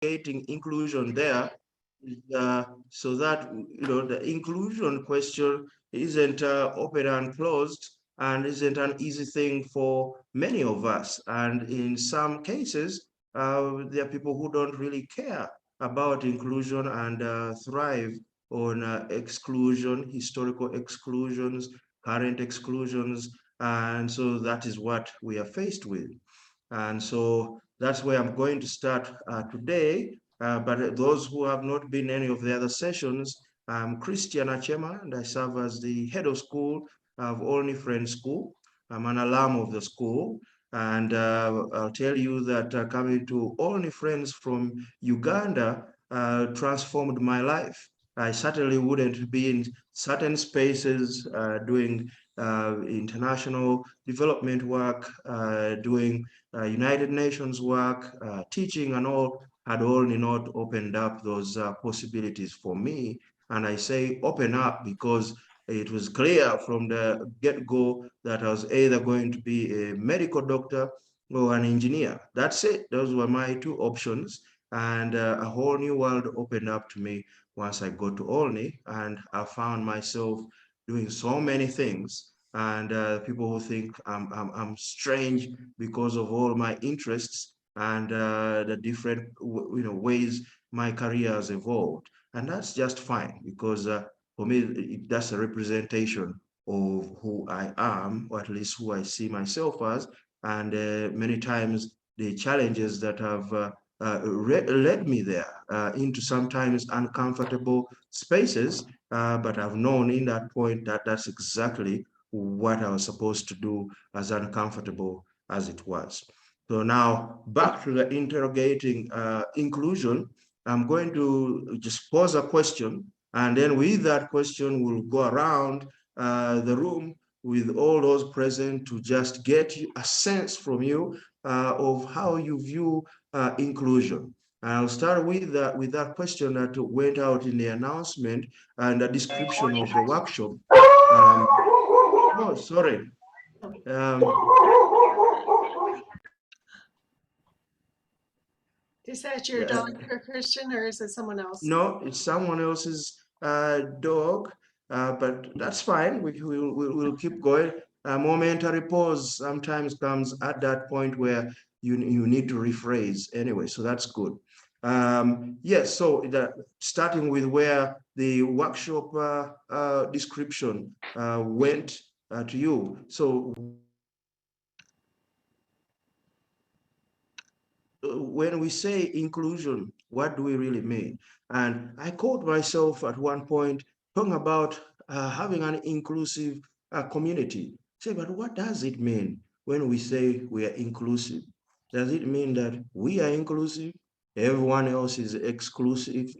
interrogating inclusion there, so that the inclusion question isn't open and closed and isn't an easy thing for many of us. And in some cases, there are people who don't really care about inclusion and thrive on exclusion, historical exclusions, current exclusions. And so that is what we are faced with. And so that's where I'm going to start today. But those who have not been any of the other sessions, I'm Christian Acemah, and I serve as the head of school of Olney Friends School. I'm an alum of the school. And I'll tell you that coming to Olney Friends from Uganda transformed my life. I certainly wouldn't be in certain spaces doing international development work, doing United Nations work, teaching and all, had only not opened up those possibilities for me. And I say open up because it was clear from the get-go that I was either going to be a medical doctor or an engineer. That's it. Those were my two options. And a whole new world opened up to me once I got to Olney, and I found myself doing so many things. And people who think I'm strange because of all my interests and the different ways my career has evolved. And that's just fine because for me, that's a representation of who I am, or at least who I see myself as. And many times the challenges that have led me there into sometimes uncomfortable spaces, but I've known in that point that that's exactly what I was supposed to do, as uncomfortable as it was. So now back to the interrogating inclusion, I'm going to just pose a question, and then with that question, we'll go around the room with all those present to just get a sense from you of how you view inclusion. And I'll start with that question that went out in the announcement and the description of the workshop. Oh, sorry. Um, Is that your dog, Christian, or is it someone else? no, it's someone else's dog, but that's fine. We'll keep going. A momentary pause sometimes comes at that point where you need to rephrase anyway, so that's good. Yes, so starting with where the workshop description went to you. So when we say inclusion, what do we really mean? And I caught myself at one point talking about having an inclusive community. Say, but what does it mean when we say we are inclusive? Does it mean that we are inclusive? Everyone else is exclusive,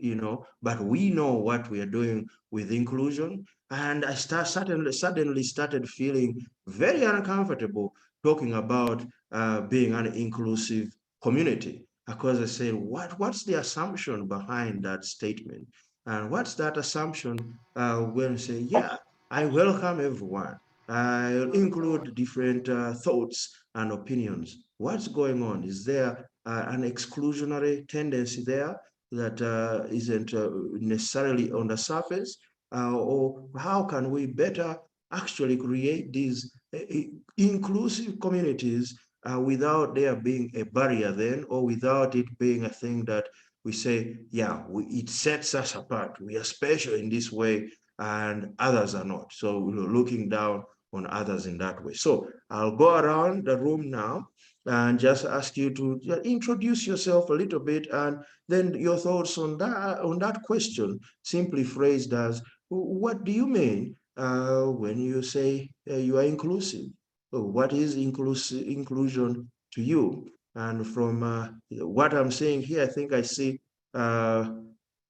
but we know what we are doing with inclusion. And I suddenly started feeling very uncomfortable talking about being an inclusive community, because I said, what's the assumption behind that statement? And what's that assumption when I say, yeah, I welcome everyone. I'll include different thoughts and opinions. What's going on? Is there an exclusionary tendency there that isn't necessarily on the surface? Or how can we better actually create these inclusive communities without there being a barrier then, or without it being a thing that we say, yeah, it sets us apart. We are special in this way and others are not. So we're looking down on others in that way. So I'll go around the room now and just ask you to introduce yourself a little bit, and then your thoughts on that question, simply phrased as, what do you mean when you say you are inclusive? What is inclusion to you? And from what I'm seeing here, I think I see uh,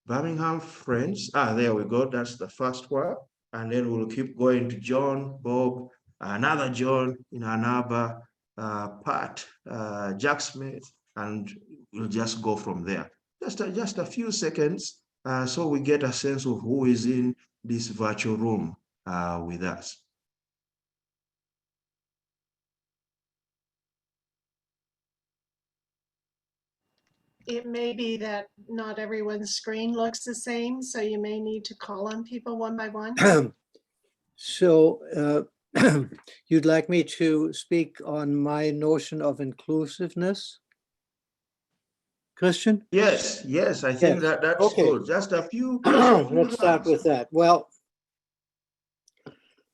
Birmingham Friends. There we go. That's the first one. And then we'll keep going to John, Bob, another John in Anaba, Pat, Jack Smith, and we'll just go from there. Just a few seconds so we get a sense of who is in this virtual room with us. it may be that not everyone's screen looks the same, so you may need to call on people one by one. So you'd like me to speak on my notion of inclusiveness, Christian? Yes, yes, I think Yes. that's Okay. good. Just a few Let's start lines. with that. Well,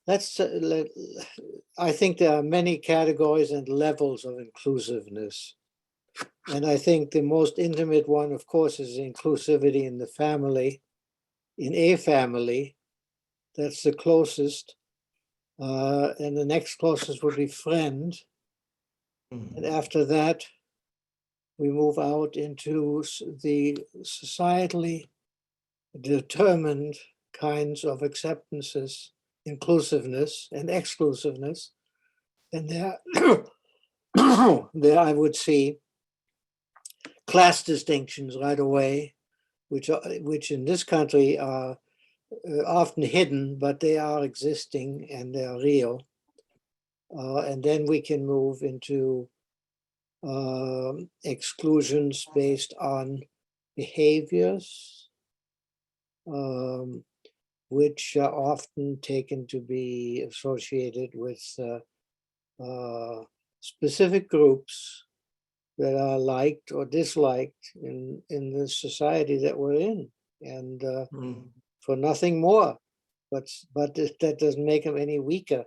I think there are many categories and levels of inclusiveness. And I think the most intimate one, of course, is inclusivity in the family, in a family. That's the closest. And the next closest would be friend. And after that, we move out into the societally determined kinds of acceptances, inclusiveness and exclusiveness. And there, there I would see class distinctions right away, which in this country are often hidden, but they are existing and they are real. And then we can move into exclusions based on behaviors, which are often taken to be associated with specific groups that are liked or disliked in the society that we're in, and for nothing more. But that doesn't make them any weaker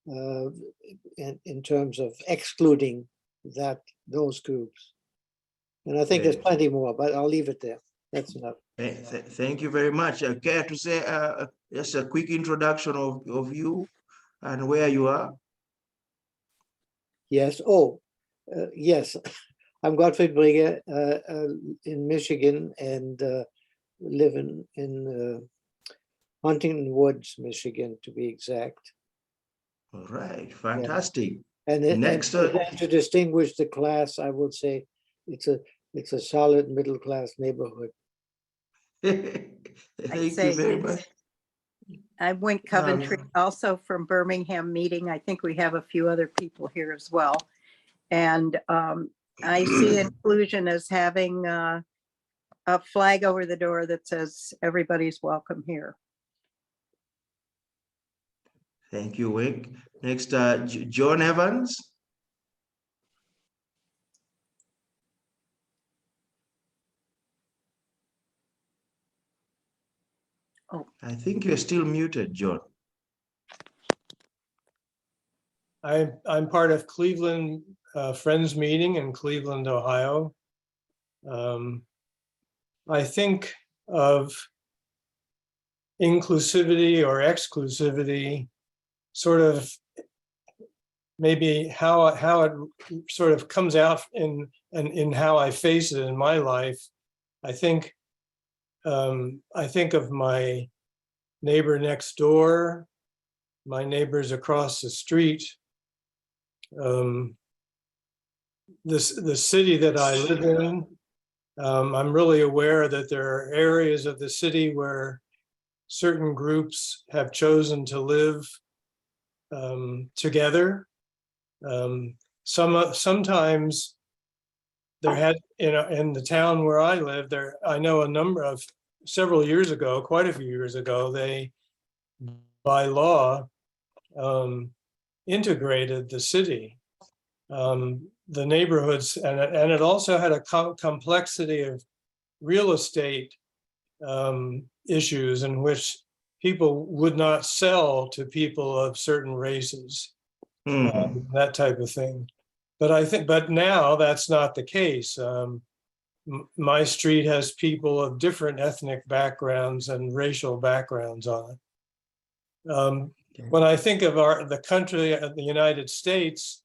in terms of excluding those groups. And I think there's plenty more, but I'll leave it there. That's enough. Thank you very much. I care to say just a quick introduction of you and where you are. Yes. Oh, yes. I'm Gottfried Brigge in Michigan and live in Huntington Woods, Michigan, to be exact. All right, fantastic. Yeah. And next, to distinguish the class, I would say it's a solid middle class neighborhood. Thank you very much. I went Coventry, also from Birmingham meeting. I think we have a few other people here as well. And I see inclusion as having a flag over the door that says everybody's welcome here. Thank you, Wick. Next, John Evans. Oh, I think you're still muted, John. I'm part of Cleveland Friends meeting in Cleveland, Ohio. I think of inclusivity or exclusivity sort of maybe how it sort of comes out in how I face it in my life. I think of my neighbor next door, my neighbors across the street, the city that I live in. I'm really aware that there are areas of the city where certain groups have chosen to live together. Sometimes there had, in the town where I live, I know several years ago, quite a few years ago, they, by law, integrated the city, the neighborhoods, and it also had a complexity of real estate issues in which people would not sell to people of certain races, that type of thing. But now that's not the case. My street has people of different ethnic backgrounds and racial backgrounds on it. When I think of the country, the United States,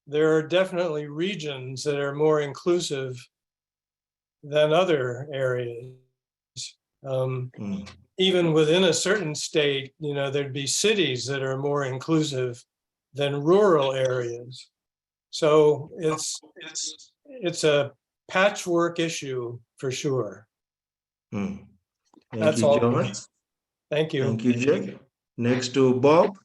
there are definitely regions that are more inclusive than other areas. Even within a certain state, there'd be cities that are more inclusive than rural areas. So it's a patchwork issue for sure. Thank you, John. Thank you. Thank you, Jake. Next to Bob.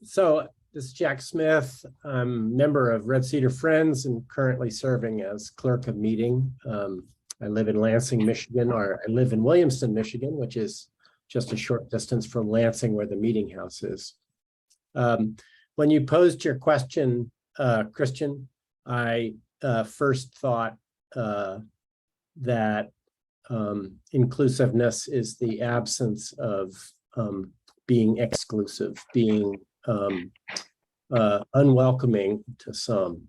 So This is Jack Smith. I'm a member of Red Cedar Friends and currently serving as clerk of meeting. I live in Lansing, Michigan, or I live in Williamston, Michigan, which is just a short distance from Lansing where the meeting house is. When you posed your question, Christian, I first thought that inclusiveness is the absence of being exclusive, being unwelcoming to some,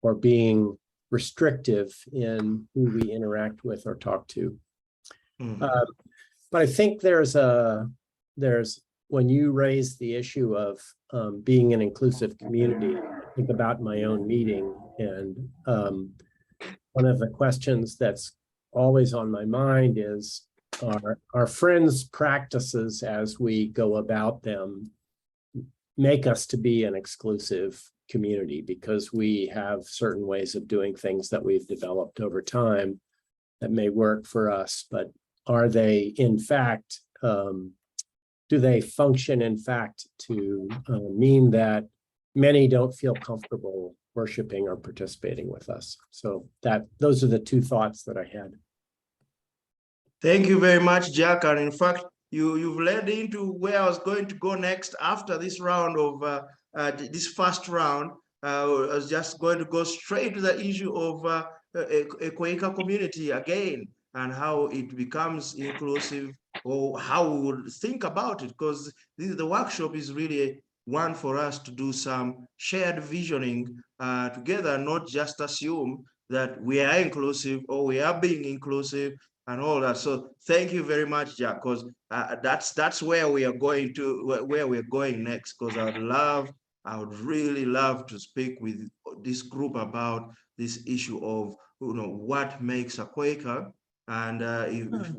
or being restrictive in who we interact with or talk to. But I think there's when you raise the issue of being an inclusive community, I think about my own meeting, and one of the questions that's always on my mind is our friends' practices as we go about them make us to be an exclusive community because we have certain ways of doing things that we've developed over time that may work for us, but are they in fact, do they function in fact to mean that many don't feel comfortable worshiping or participating with us? So those are the two thoughts that I had. Thank you very much, Jack. And in fact, you've led into where I was going to go next after this round of this first round. I was just going to go straight to the issue of a Quaker community again and how it becomes inclusive, or how we would think about it, because the workshop is really one for us to do some shared visioning together, not just assume that we are inclusive or we are being inclusive and all that. So thank you very much, Jack, because that's where we are going to, where we're going next, because I would really love to speak with this group about this issue of, what makes a Quaker. And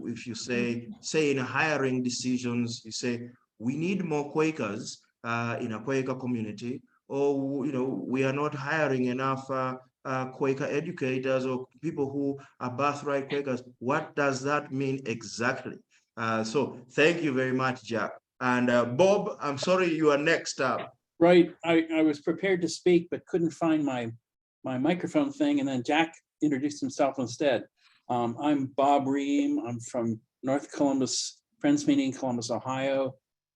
if you say in hiring decisions, you say, we need more Quakers in a Quaker community, or, we are not hiring enough Quaker educators or people who are birthright Quakers. What does that mean exactly? So thank you very much, Jack. And Bob, I'm sorry, you are next up. Right, I was prepared to speak, but couldn't find my microphone thing, and then Jack introduced himself instead. I'm Bob Ream. I'm from North Columbus, Friends Meeting, Columbus, Ohio.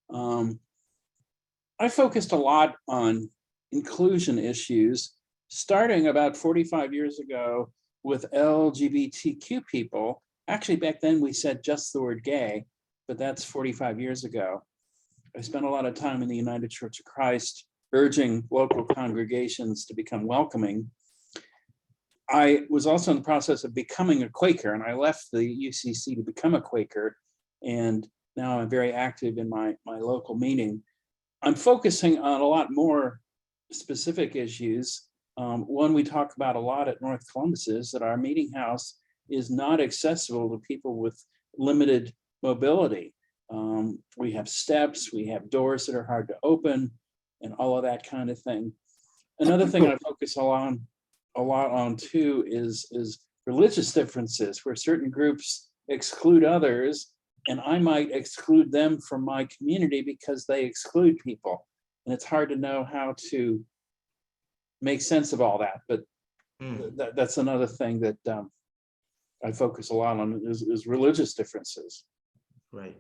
I focused a lot on inclusion issues, starting about 45 years ago with LGBTQ people. Actually, back then we said just the word gay, but that's 45 years ago. I spent a lot of time in the United Church of Christ urging local congregations to become welcoming. I was also in the process of becoming a Quaker, and I left the UCC to become a Quaker, and now I'm very active in my local meeting. I'm focusing on a lot more specific issues. One we talk about a lot at North Columbus is that our meeting house is not accessible to people with limited mobility. We have steps, we have doors that are hard to open, and all of that kind of thing. Another thing I focus a lot on too is religious differences, where certain groups exclude others, and I might exclude them from my community because they exclude people. And it's hard to know how to make sense of all that, but that's another thing that I focus a lot on is religious differences. Right.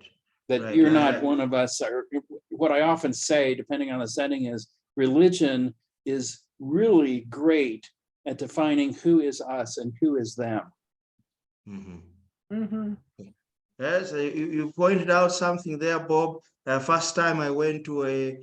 That right. You're not one of us, or what I often say, depending on the setting, is religion is really great at defining who is us and who is them. Yes, you pointed out something there, Bob. First time I went to a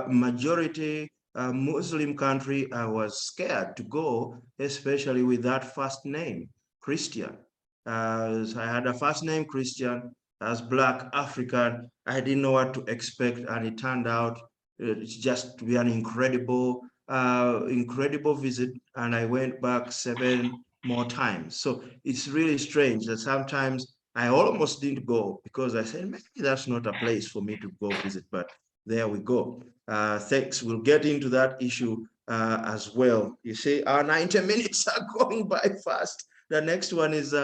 majority Muslim country, I was scared to go, especially with that first name, Christian. So I had a first name, Christian, as Black African. I didn't know what to expect, and it turned out it's just to be an incredible visit, and I went back 7 more times. So it's really strange that sometimes I almost didn't go because I said, maybe that's not a place for me to go visit, but there we go. Thanks. We'll get into that issue as well. You see, our 90 minutes are going by fast. The next one is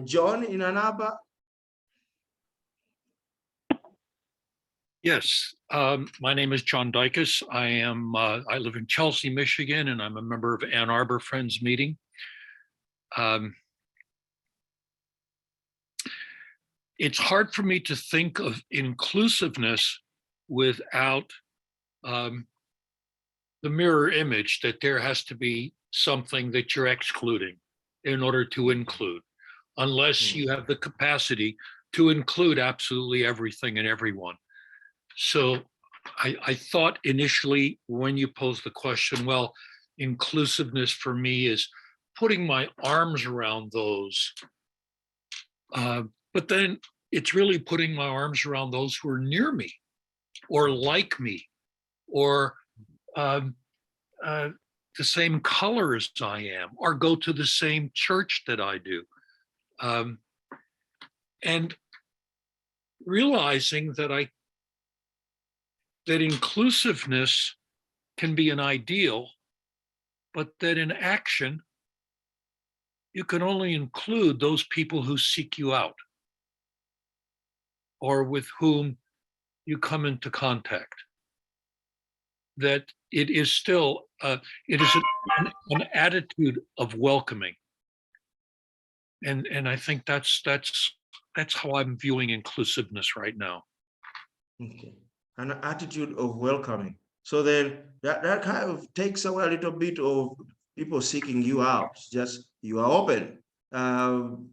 John in Ann Arbor. Yes, my name is John Dykes. I live in Chelsea, Michigan, and I'm a member of Ann Arbor Friends Meeting. It's hard for me to think of inclusiveness without the mirror image that there has to be something that you're excluding in order to include, unless you have the capacity to include absolutely everything and everyone. So I thought initially when you posed the question, well, inclusiveness for me is putting my arms around those. But then it's really putting my arms around those who are near me or like me or the same color as I am or go to the same church that I do. And realizing that that inclusiveness can be an ideal, but that in action, you can only include those people who seek you out or with whom you come into contact. That it is still, it is an attitude of welcoming. And I think that's how I'm viewing inclusiveness right now. Okay. An attitude of welcoming. So then that kind of takes away a little bit of people seeking you out. Just you are open to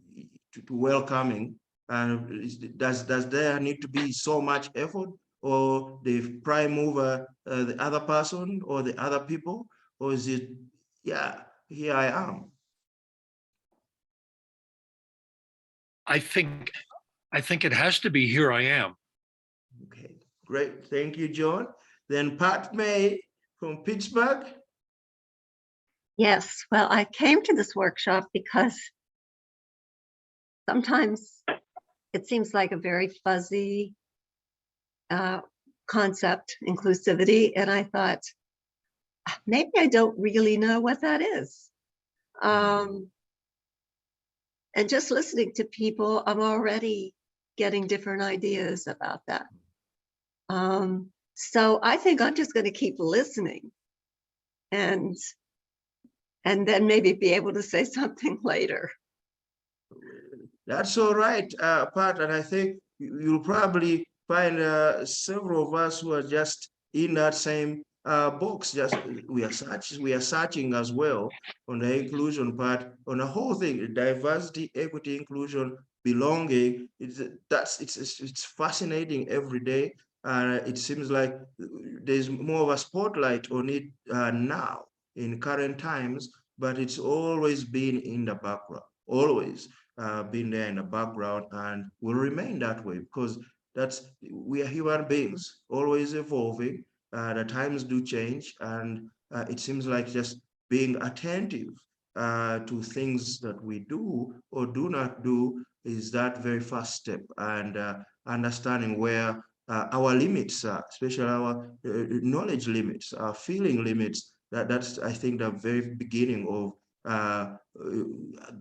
welcoming. And does there need to be so much effort, or the prime mover, the other person or the other people, or is it, yeah, here I am? I think it has to be here I am. Okay, great. Thank you, John. Then Pat May from Pittsburgh. Yes, well, I came to this workshop because sometimes it seems like a very fuzzy concept, inclusivity, and I thought, maybe I don't really know what that is. And just listening to people, I'm already getting different ideas about that. So I think I'm just going to keep listening and then maybe be able to say something later. That's all right, Pat, and I think you'll probably find several of us who are just in that same box. Just we are searching as well on the inclusion part, on the whole thing: diversity, equity, inclusion, belonging. It's fascinating every day, and it seems like there's more of a spotlight on it now in current times, but it's always been in the background, always. Been there in the background and will remain that way, because we are human beings, always evolving. The times do change, and it seems like just being attentive to things that we do or do not do is that very first step, and understanding where our limits are, especially our knowledge limits, our feeling limits. That's, I think, the very beginning of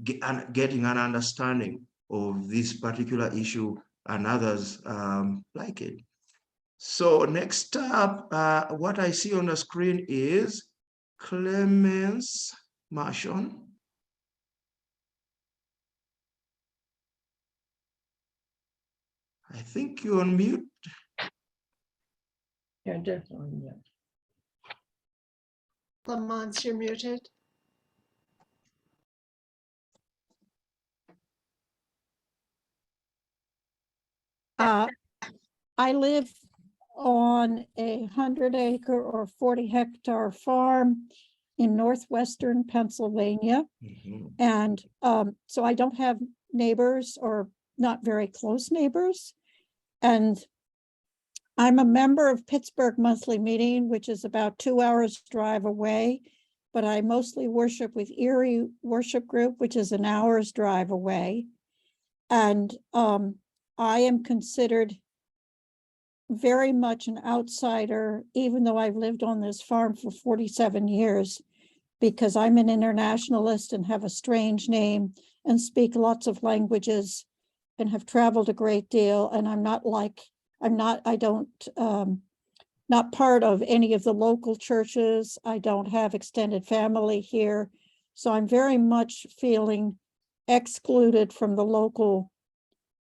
getting an understanding of this particular issue and others like it. So next up, what I see on the screen is Clemens Marshon. I think you're on mute. Yeah, definitely. Yeah. Lamont, you're muted. I live on a 100-acre or 40-hectare farm in northwestern Pennsylvania. And so I don't have neighbors, or not very close neighbors. And I'm a member of Pittsburgh Monthly Meeting, which is about 2 hours drive away, but I mostly worship with Erie Worship Group, which is an hour's drive away. And I am considered very much an outsider, even though I've lived on this farm for 47 years, because I'm an internationalist and have a strange name and speak lots of languages and have traveled a great deal. And I'm not like not part of any of the local churches. I don't have extended family here. So I'm very much feeling excluded from the local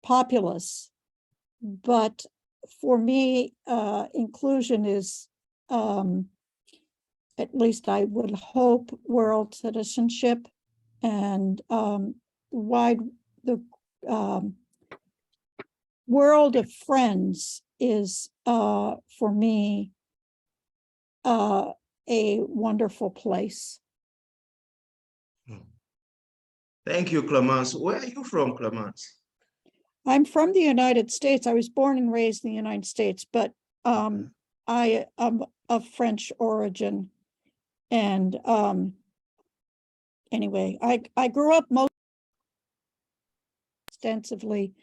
populace. But for me, inclusion is, at least I would hope, world citizenship, and the world of friends is, for me, a wonderful place. Thank you, Clemence. Where are you from, Clemence? I'm from the United States. I was born and raised in the United States, but I am of French origin. And anyway, I grew up most extensively.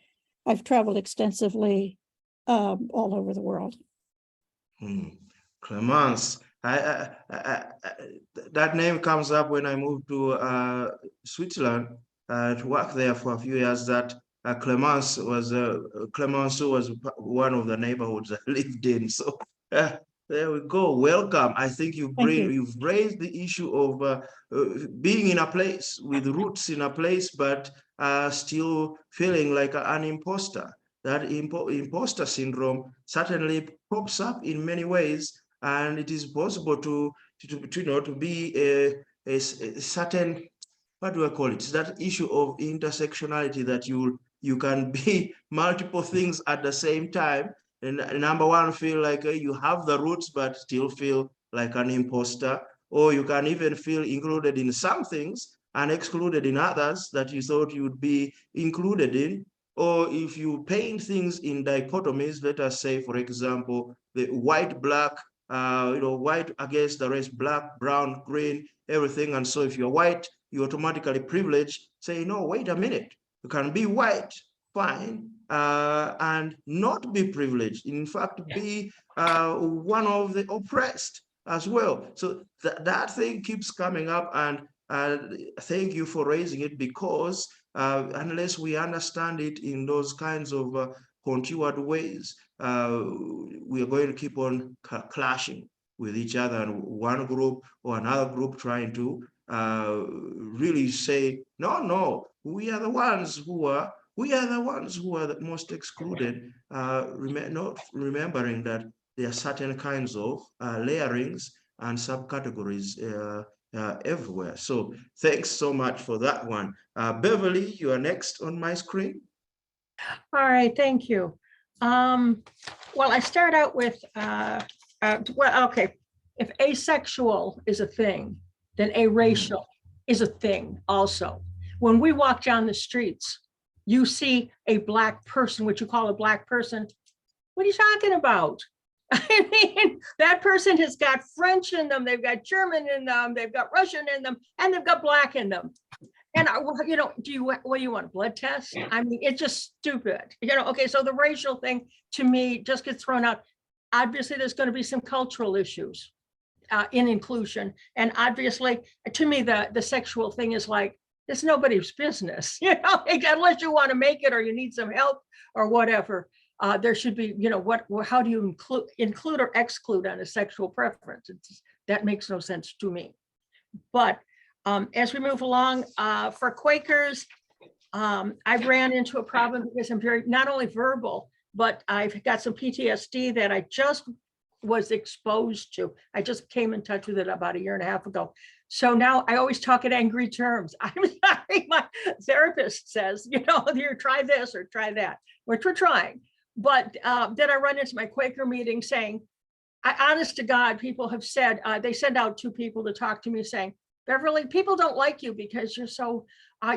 I've traveled extensively all over the world. Clemence, that name comes up when I moved to Switzerland to work there for a few years. That Clemence was one of the neighborhoods I lived in. So there we go. Welcome. I think you've raised the issue of being in a place with roots in a place, but still feeling like an imposter. That imposter syndrome certainly pops up in many ways, and it is possible to be a certain, what do I call it? It's that issue of intersectionality, that you can be multiple things at the same time. And number one, feel like you have the roots, but still feel like an imposter. Or you can even feel included in some things and excluded in others that you thought you would be included in. Or if you paint things in dichotomies, let us say, for example, the white, black, white against the rest, black, brown, green, everything. And so if you're white, you're automatically privileged. Say, no, wait a minute. You can be white, fine, and not be privileged. In fact, be one of the oppressed as well. So that thing keeps coming up, and thank you for raising it, because unless we understand it in those kinds of contoured ways, we are going to keep on clashing with each other, and one group or another group trying to really say, no, we are the ones who are the most excluded, not remembering that there are certain kinds of layerings and subcategories everywhere. So thanks so much for that one. Beverly, you are next on my screen. All right, thank you. Well, I start out with, okay, if asexual is a thing, then aracial is a thing also. When we walk down the streets, you see a Black person, what you call a Black person. What are you talking about? I mean, that person has got French in them, they've got German in them, they've got Russian in them, and they've got Black in them. And what do you want, a blood test? I mean, it's just stupid. Okay, so the racial thing to me just gets thrown out. Obviously, there's going to be some cultural issues in inclusion. And obviously, to me, the sexual thing is like, it's nobody's business, unless you want to make it or you need some help or whatever. There should be, how do you include or exclude on a sexual preference? That makes no sense to me. But as we move along, for Quakers, I've ran into a problem because I'm not only verbal, but I've got some PTSD that I just was exposed to. I just came in touch with it about a year and a half ago. So now I always talk in angry terms. I'm sorry, my therapist says, you try this or try that, which we're trying. But then I run into my Quaker meeting saying, honest to God, people have said, they send out 2 people to talk to me saying, Beverly, people don't like you because you're so,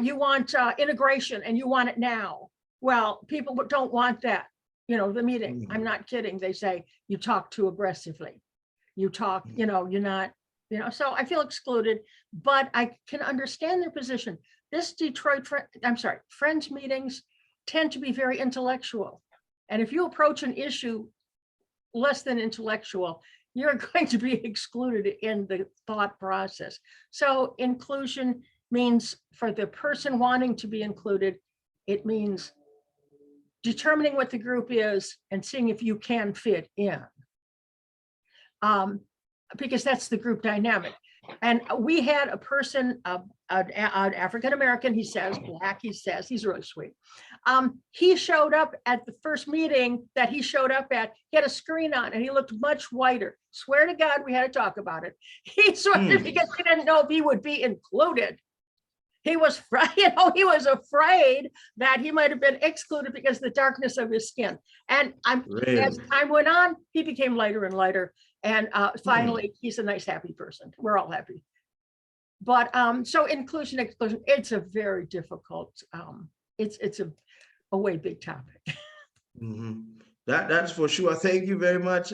you want integration and you want it now. Well, people don't want that. The meeting, I'm not kidding. They say, you talk too aggressively. You talk, you're not, so I feel excluded, but I can understand their position. This Friends meetings tend to be very intellectual. And if you approach an issue less than intellectual, you're going to be excluded in the thought process. So inclusion means, for the person wanting to be included, it means determining what the group is and seeing if you can fit in. Because that's the group dynamic. And we had a person, an African-American, he says, black, he says, he's really sweet. He showed up at the first meeting that he showed up at, he had a screen on and he looked much whiter. Swear to God, we had to talk about it. He sort of, because we didn't know if he would be included. He was, he was afraid that he might have been excluded because of the darkness of his skin. And as time went on, he became lighter and lighter. And finally, he's a nice, happy person. We're all happy. But so inclusion, exclusion, it's a very difficult, it's a way big topic. That's for sure. Thank you very much,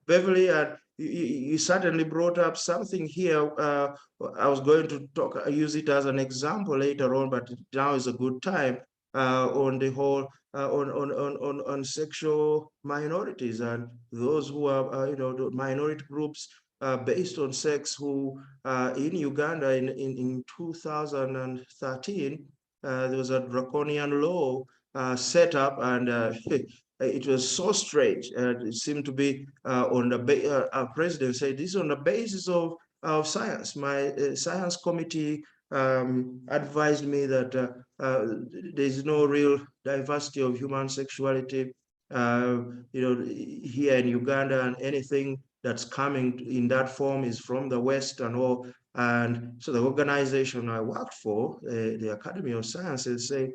Beverly. You certainly brought up something here. I was going to use it as an example later on, but now is a good time on the whole on sexual minorities and those who are the minority groups based on sex who in Uganda in 2013 there was a draconian law set up, and it was so strange. It seemed to be on the our president said this is on the basis of science. My science committee advised me that there's no real diversity of human sexuality, here in Uganda, and anything that's coming in that form is from the West and all. And so the organization I worked for, the Academy of Sciences, say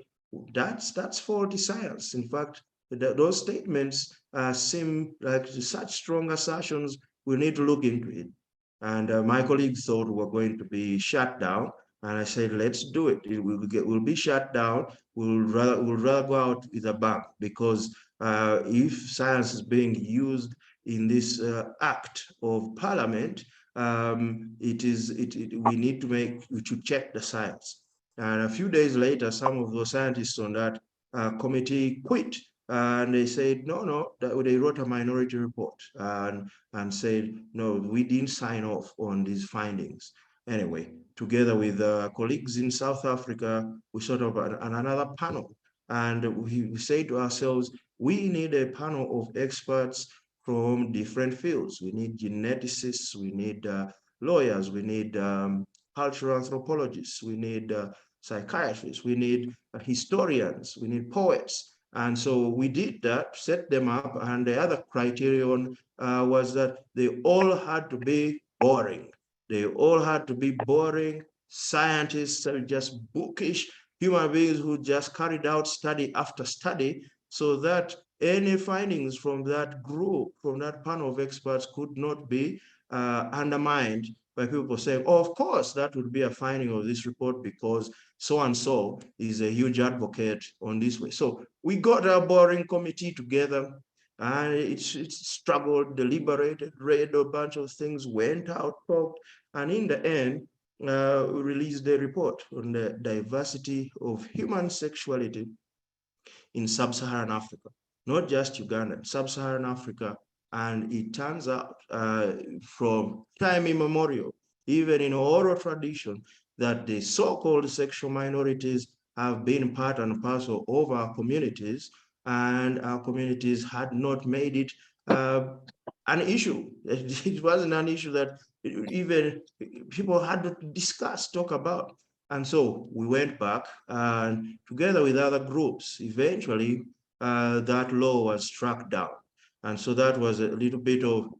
that's faulty science. In fact, those statements seem like such strong assertions. We need to look into it. And my colleagues thought we were going to be shut down. And I said, let's do it. We'll be shut down. We'll rather go out with a bang, because if science is being used in this act of parliament, we should check the science. And a few days later, some of the scientists on that committee quit. And they said, no, they wrote a minority report and said, no, we didn't sign off on these findings. Anyway, together with colleagues in South Africa, we sort of another panel. And we say to ourselves, we need a panel of experts from different fields. We need geneticists, we need lawyers, we need cultural anthropologists, we need psychiatrists, we need historians, we need poets. And so we did that, set them up, and the other criterion was that they all had to be boring. They all had to be boring scientists, just bookish human beings who just carried out study after study, so that any findings from that group, from that panel of experts, could not be undermined by people saying, oh, of course, that would be a finding of this report because so-and-so is a huge advocate on this way. So we got a boring committee together, and it struggled, deliberated, read a bunch of things, went out, talked, and in the end, we released a report on the diversity of human sexuality in sub-Saharan Africa, not just Uganda, sub-Saharan Africa. And it turns out from time immemorial, even in oral tradition, that the so-called sexual minorities have been part and parcel of our communities, and our communities had not made it an issue. It wasn't an issue that even people had to discuss, talk about. And so we went back, and together with other groups, eventually that law was struck down. And so that was a little bit of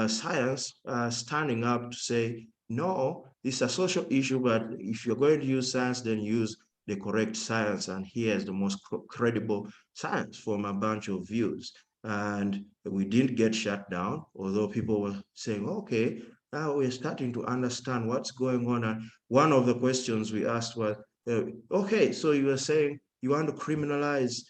science standing up to say, no, it's a social issue, but if you're going to use science, then use the correct science. And here's the most credible science from a bunch of views. And we didn't get shut down, although people were saying, okay, now we're starting to understand what's going on. And one of the questions we asked was, okay, so you were saying you want to criminalize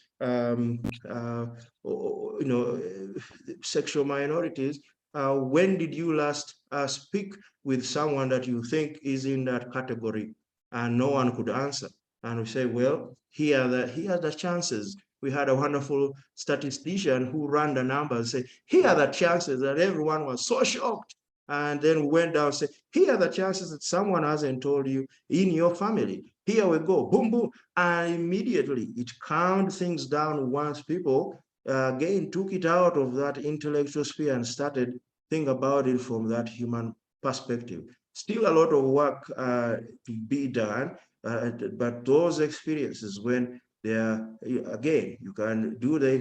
sexual minorities. When did you last speak with someone that you think is in that category? And no one could answer. And we say, well, here are the chances. We had a wonderful statistician who ran the numbers and say, here are the chances, that everyone was so shocked. And then we went down and said, here are the chances that someone hasn't told you in your family. here we go, boom, boom. And immediately it calmed things down once people again took it out of that intellectual sphere and started think about it from that human perspective. Still a lot of work to be done, but those experiences when they are, again, you can do the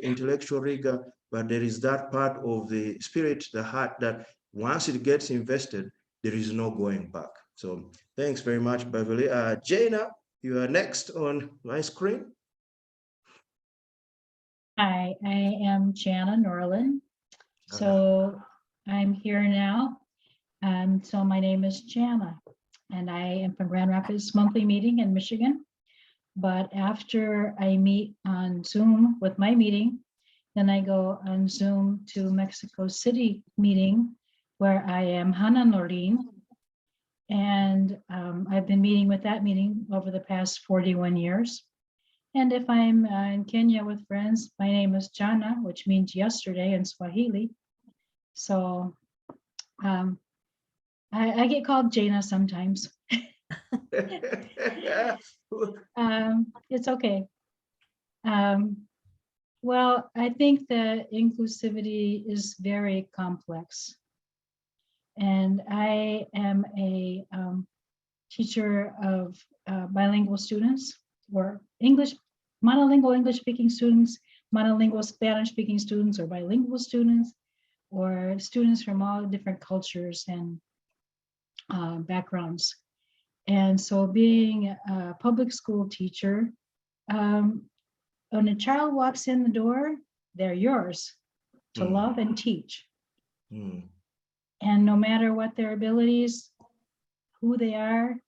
intellectual rigor, but there is that part of the spirit, the heart, that once it gets invested, there is no going back. So thanks very much, Beverly. Jaina, you are next on my screen. Hi, I am Jana Norland. So I'm here now. So my name is Jana, and I am from Grand Rapids monthly meeting in Michigan. But after I meet on Zoom with my meeting, then I go on Zoom to Mexico City meeting where I am Hana Noreen. And I've been meeting with that meeting over the past 41 years. And if I'm in Kenya with friends, my name is Jana, which means yesterday in Swahili. So I get called Jaina sometimes. It's okay. Well, I think that inclusivity is very complex. And I am a teacher of bilingual students, or monolingual English speaking students, monolingual Spanish speaking students, or bilingual students, or students from all different cultures and backgrounds. And so being a public school teacher, when a child walks in the door, they're yours to love and teach. And no matter what their abilities, who they are,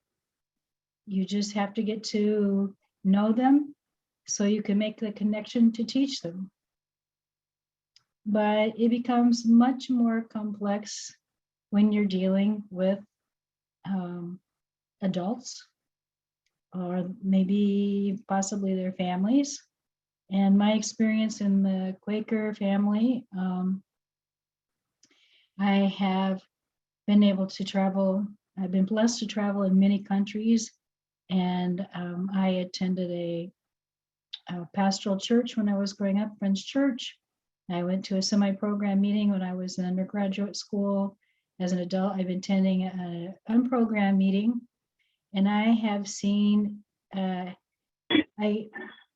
you just have to get to know them so you can make the connection to teach them. But it becomes much more complex when you're dealing with adults, or maybe possibly their families. And my experience in the Quaker family, I have been able to travel. I've been blessed to travel in many countries, and I attended a pastoral church when I was growing up, Friends Church. I went to a semi-program meeting when I was in undergraduate school. As an adult, I've been attending an unprogrammed meeting, and I have seen,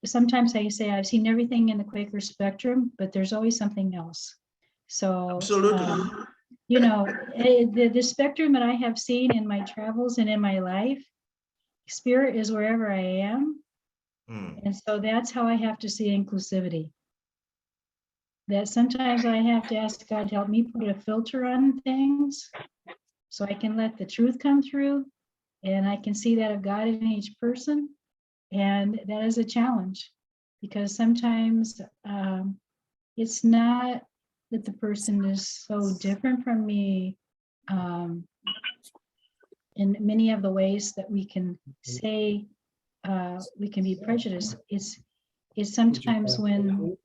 sometimes I say I've seen everything in the Quaker spectrum, but there's always something else. So, absolutely. You know, the spectrum that I have seen in my travels and in my life, spirit is wherever I am. And so that's how I have to see inclusivity. That sometimes I have to ask God to help me put a filter on things so I can let the truth come through, and I can see that of God in each person. And that is a challenge, because sometimes it's not that the person is so different from me in many of the ways that we can say we can be prejudiced. It's sometimes when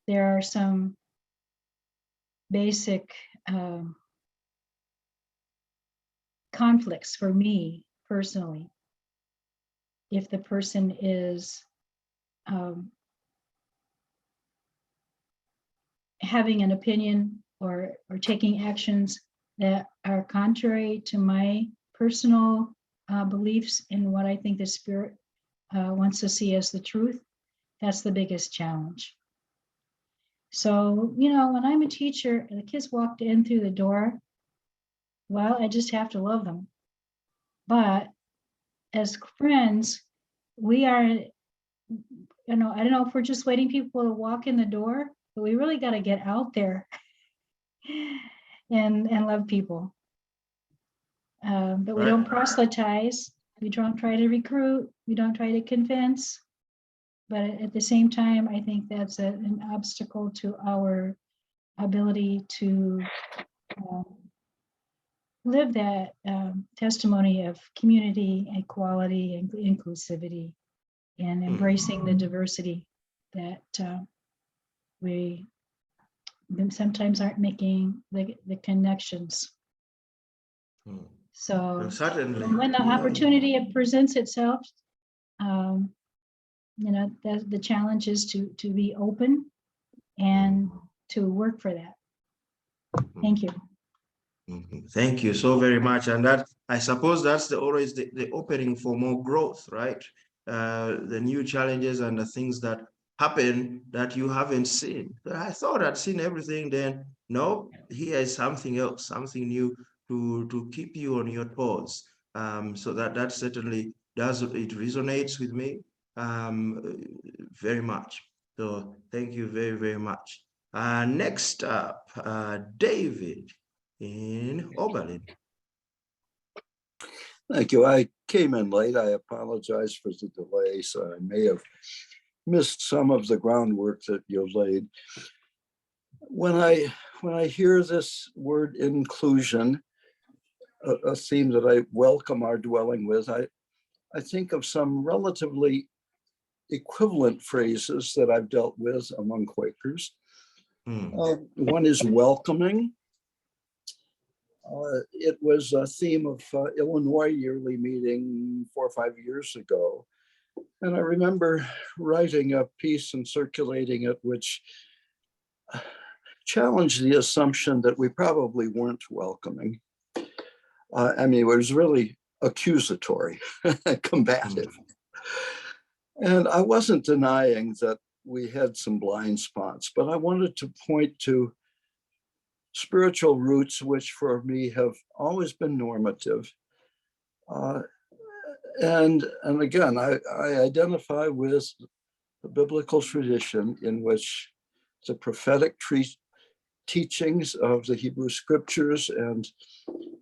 there are some basic conflicts for me personally. If the person is having an opinion or taking actions that are contrary to my personal beliefs in what I think the Spirit wants to see as the truth, that's the biggest challenge. So, you know, when I'm a teacher, the kids walked in through the door, well, I just have to love them. But as friends, we are, you know, I don't know if we're just waiting people to walk in the door, but we really got to get out there and love people. But we don't proselytize. We don't try to recruit. We don't try to convince. But at the same time, I think that's an obstacle to our ability to live that testimony of community, equality, and inclusivity, and embracing the diversity that we sometimes aren't making the connections. So Certainly. when the opportunity presents itself, you know, the challenge is to be open and to work for that. Thank you. Thank you so very much. And that, I suppose that's always the opening for more growth, right? The new challenges and the things that happen that you haven't seen. I thought I'd seen everything, then no, here is something else, something new to keep you on your toes. So that certainly does, it resonates with me very much. So thank you very, very much. Next up, David in Oberlin. Thank you. I came in late. I apologize for the delay, so I may have missed some of the groundwork that you laid. When I hear this word inclusion, a theme that I welcome our dwelling with, I think of some relatively equivalent phrases that I've dealt with among Quakers. One is welcoming. It was a theme of Illinois yearly meeting 4 or 5 years ago. And I remember writing a piece and circulating it, which challenged the assumption that we probably weren't welcoming. I mean, it was really accusatory, combative. And I wasn't denying that we had some blind spots, but I wanted to point to spiritual roots, which for me have always been normative. And again, I identify with the biblical tradition in which the prophetic teachings of the Hebrew scriptures and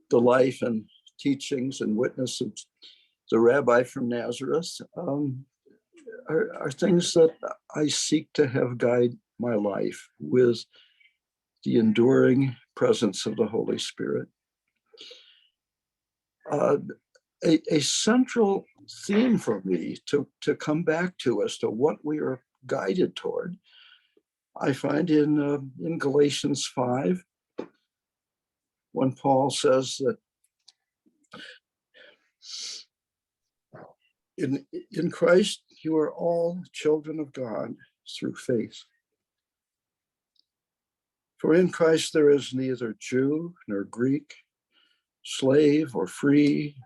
the life and teachings and witness of the rabbi from Nazareth are things that I seek to have guide my life with the enduring presence of the Holy Spirit. A central theme for me to come back to as to what we are guided toward, I find in Galatians 5, when Paul says that in Christ you are all children of God through faith. For in Christ there is neither Jew nor Greek, slave or free,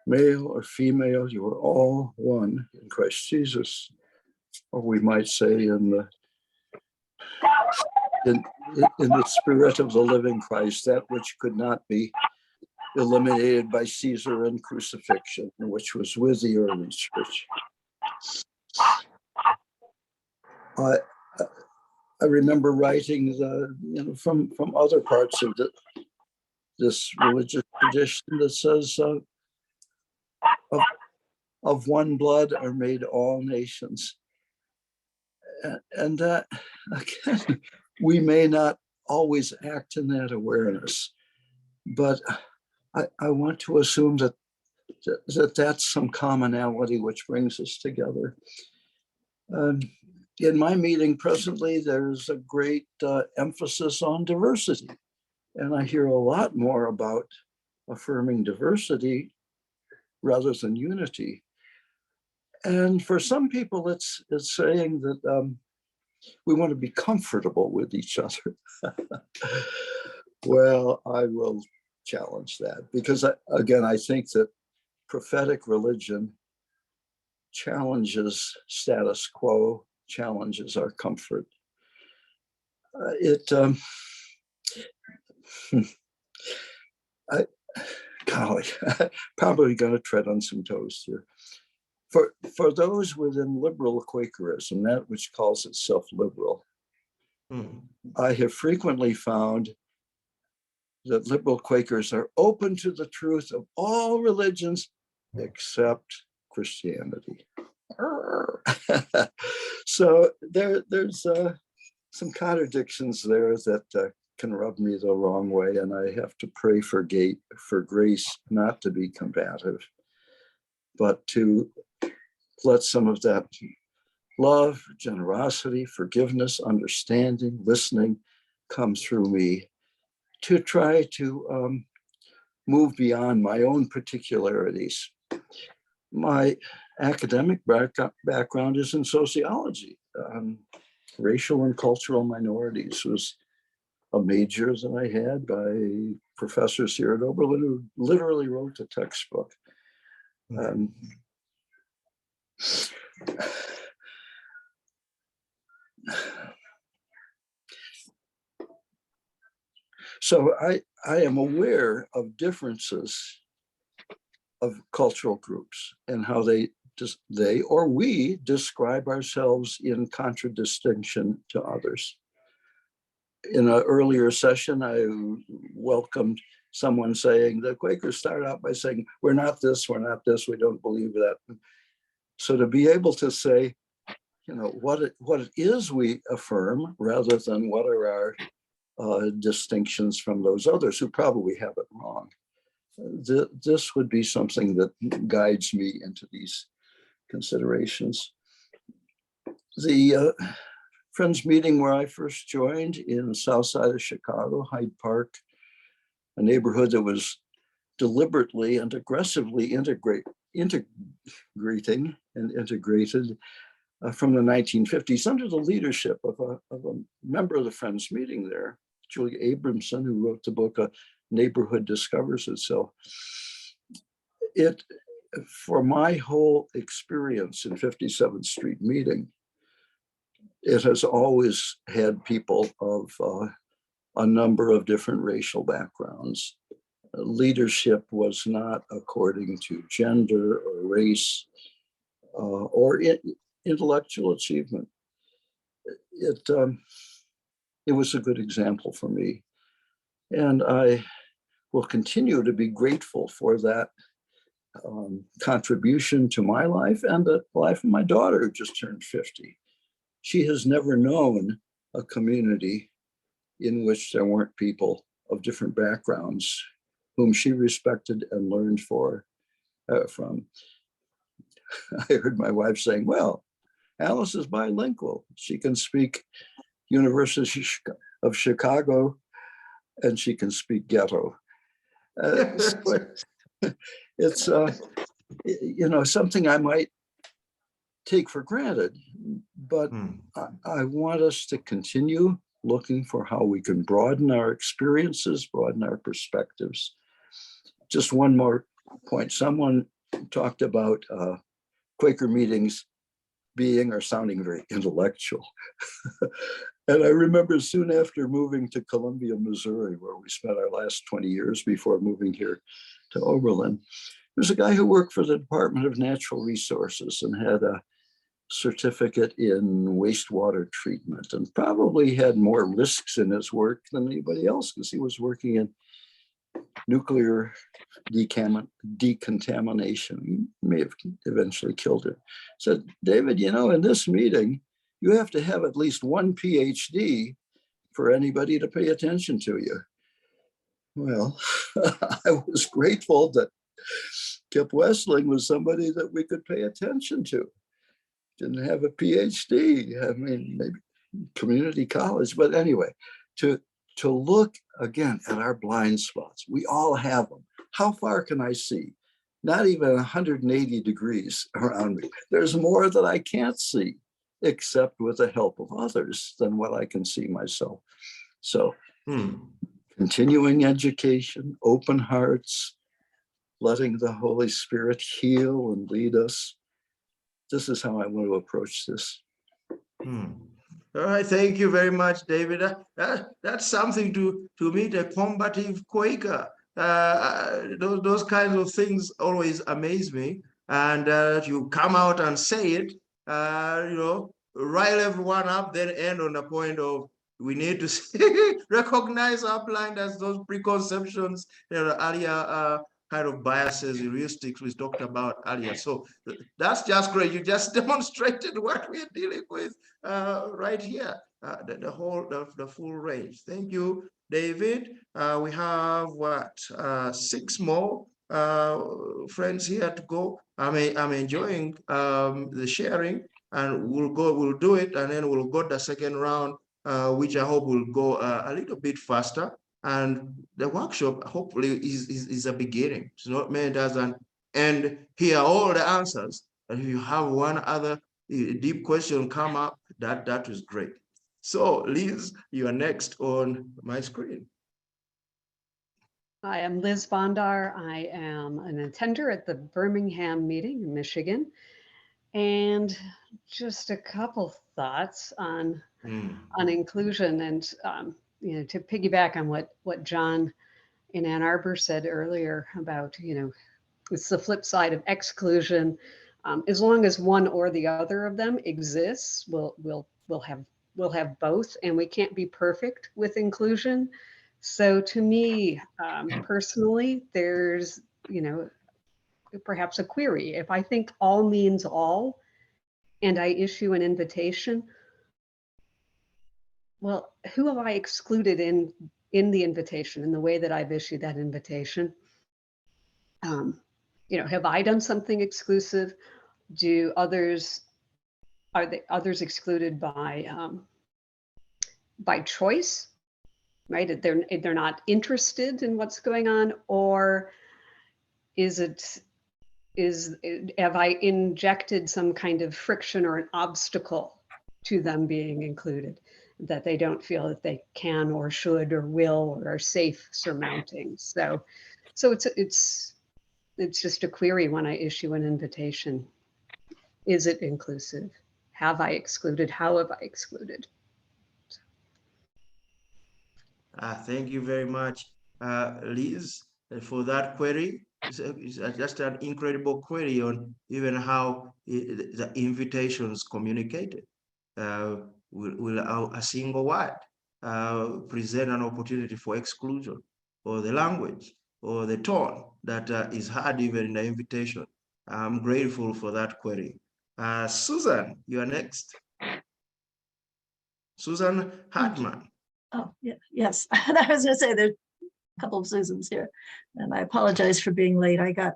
male or female, you are all one in Christ Jesus. Or we might say in the spirit of the living Christ, that which could not be eliminated by Caesar and crucifixion, which was with the early church. I remember writing from other parts of this religious tradition that says, of one blood are made all nations. And that, again, we may not always act in that awareness, but I want to assume that that's some commonality which brings us together. In my meeting presently, there's a great emphasis on diversity. And I hear a lot more about affirming diversity rather than unity. And for some people, it's saying that we want to be comfortable with each other. Well, I will challenge that because, again, I think that prophetic religion challenges status quo, challenges our comfort. Golly, probably going to tread on some toes here. For those within liberal Quakerism, that which calls itself liberal, I have frequently found that liberal Quakers are open to the truth of all religions except Christianity. So there's some contradictions there that can rub me the wrong way, and I have to pray for grace not to be combative, but to let some of that love, generosity, forgiveness, understanding, listening come through me to try to move beyond my own particularities. My academic background is in sociology. Racial and cultural minorities was a major that I had by professors here at Oberlin who literally wrote the textbook. So I am aware of differences of cultural groups and how they or we describe ourselves in contradistinction to others. In an earlier session, I welcomed someone saying the Quakers start out by saying, we're not this, we don't believe that. So to be able to say, you know, what it is we affirm rather than what are our distinctions from those others who probably have it wrong. This would be something that guides me into these considerations. The Friends meeting where I first joined in the south side of Chicago, Hyde Park, a neighborhood that was deliberately and aggressively integrating and integrated from the 1950s under the leadership of a member of the Friends meeting there, Julia Abramson, who wrote the book, A Neighborhood Discovers Itself. For my whole experience in 57th Street meeting, it has always had people of a number of different racial backgrounds. Leadership was not according to gender or race or intellectual achievement. It was a good example for me. And I will continue to be grateful for that contribution to my life and the life of my daughter who just turned 50. She has never known a community in which there weren't people of different backgrounds whom she respected and learned from. I heard my wife saying, well, Alice is bilingual. She can speak University of Chicago and she can speak ghetto. It's you know, something I might take for granted, but I want us to continue looking for how we can broaden our experiences, broaden our perspectives. Just one more point. Someone talked about Quaker meetings being or sounding very intellectual. And I remember soon after moving to Columbia, Missouri, where we spent our last 20 years before moving here to Oberlin, there's a guy who worked for the Department of Natural Resources and had a certificate in wastewater treatment and probably had more risks in his work than anybody else because he was working in nuclear decontamination. He may have eventually killed it. Said, David, you know, in this meeting, you have to have at least one PhD for anybody to pay attention to you. Well, I was grateful that Kip Westling was somebody that we could pay attention to. Didn't have a PhD. I mean, maybe community college, but anyway, to look again at our blind spots. We all have them. How far can I see? Not even 180 degrees around me. There's more that I can't see, except with the help of others than what I can see myself. So continuing education, open hearts, letting the Holy Spirit heal and lead us. This is how I want to approach this. All right, thank you very much, David. That's something to meet a combative Quaker. Those kinds of things always amaze me. And you come out and say it, you know, rile everyone up, then end on the point of we need to recognize our blinders, those preconceptions, you know, earlier kind of biases, heuristics we talked about earlier. So that's just great. You just demonstrated what we're dealing with right here, the full range. Thank you, David. We have what, 6 more friends here to go. I'm enjoying the sharing, and we'll do it, and then we'll go the second round, which I hope will go a little bit faster. And the workshop hopefully is a beginning. It's not meant as an end. Here are all the answers. And if you have one other deep question come up, that was great. So Liz, you are next on my screen. Hi, I'm Liz Bondar. I am an attender at the Birmingham meeting in Michigan. And just a couple thoughts on inclusion and you know, to piggyback on what John in Ann Arbor said earlier about, you know, it's the flip side of exclusion. As long as one or the other of them exists, we'll have both, and we can't be perfect with inclusion. So to me, personally, there's, you know, perhaps a query. If I think all means all, and I issue an invitation, well, who have I excluded in the invitation, in the way that I've issued that invitation? You know, have I done something exclusive? Are others excluded by choice, right? They're not interested in what's going on, or have I injected some kind of friction or an obstacle to them being included that they don't feel that they can or should or will or are safe surmounting? So it's just a query when I issue an invitation. Is it inclusive? Have I excluded? How have I excluded? Thank you very much, Liz, for that query. It's just an incredible query on even how the invitations communicated. Will a single word present an opportunity for exclusion, or the language, or the tone that is heard even in the invitation? I'm grateful for that query. Susan, you are next. Susan Hartman. Oh, yeah, yes. I was going to say there's a couple of Susans here, and I apologize for being late. I got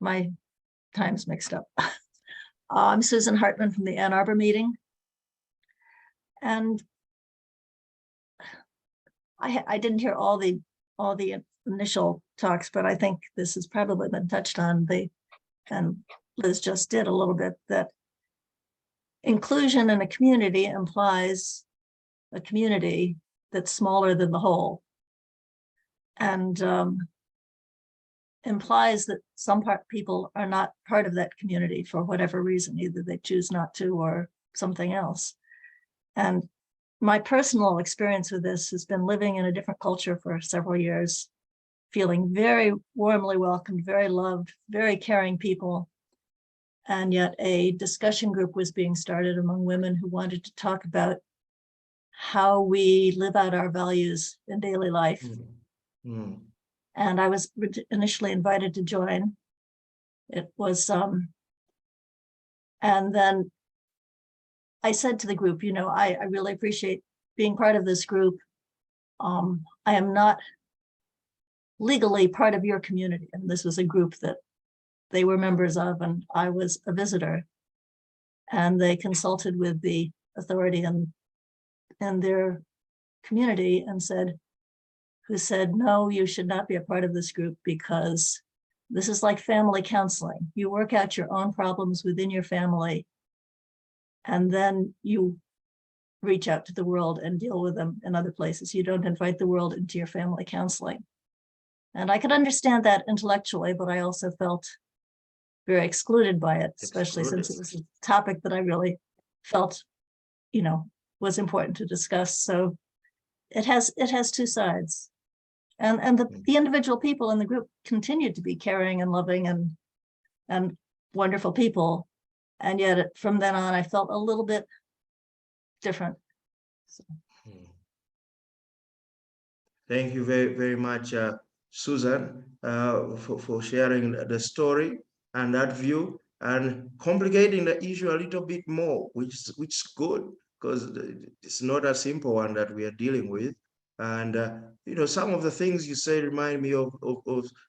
my times mixed up. I'm Susan Hartman from the Ann Arbor meeting. And I didn't hear all the initial talks, but I think this has probably been touched on, and Liz just did a little bit, that inclusion in a community implies a community that's smaller than the whole, and implies that some people are not part of that community for whatever reason, either they choose not to or something else. And my personal experience with this has been living in a different culture for several years, feeling very warmly welcomed, very loved, very caring people. And yet a discussion group was being started among women who wanted to talk about how we live out our values in daily life. And I was initially invited to join. It was, and then I said to the group, you know, I really appreciate being part of this group. I am not legally part of your community. And this was a group that they were members of, and I was a visitor. And they consulted with the authority in their community and said, no, you should not be a part of this group, because this is like family counseling. You work out your own problems within your family, and then you reach out to the world and deal with them in other places. You don't invite the world into your family counseling. And I could understand that intellectually, but I also felt very excluded by it, especially since it was a topic that I really felt, you know, was important to discuss. So it has two sides. And the individual people in the group continued to be caring and loving and wonderful people. And yet from then on, I felt a little bit different. So. Thank you very, very much, Susan, for sharing the story and that view, and complicating the issue a little bit more, which is good, because it's not a simple one that we are dealing with. And you know, some of the things you say remind me of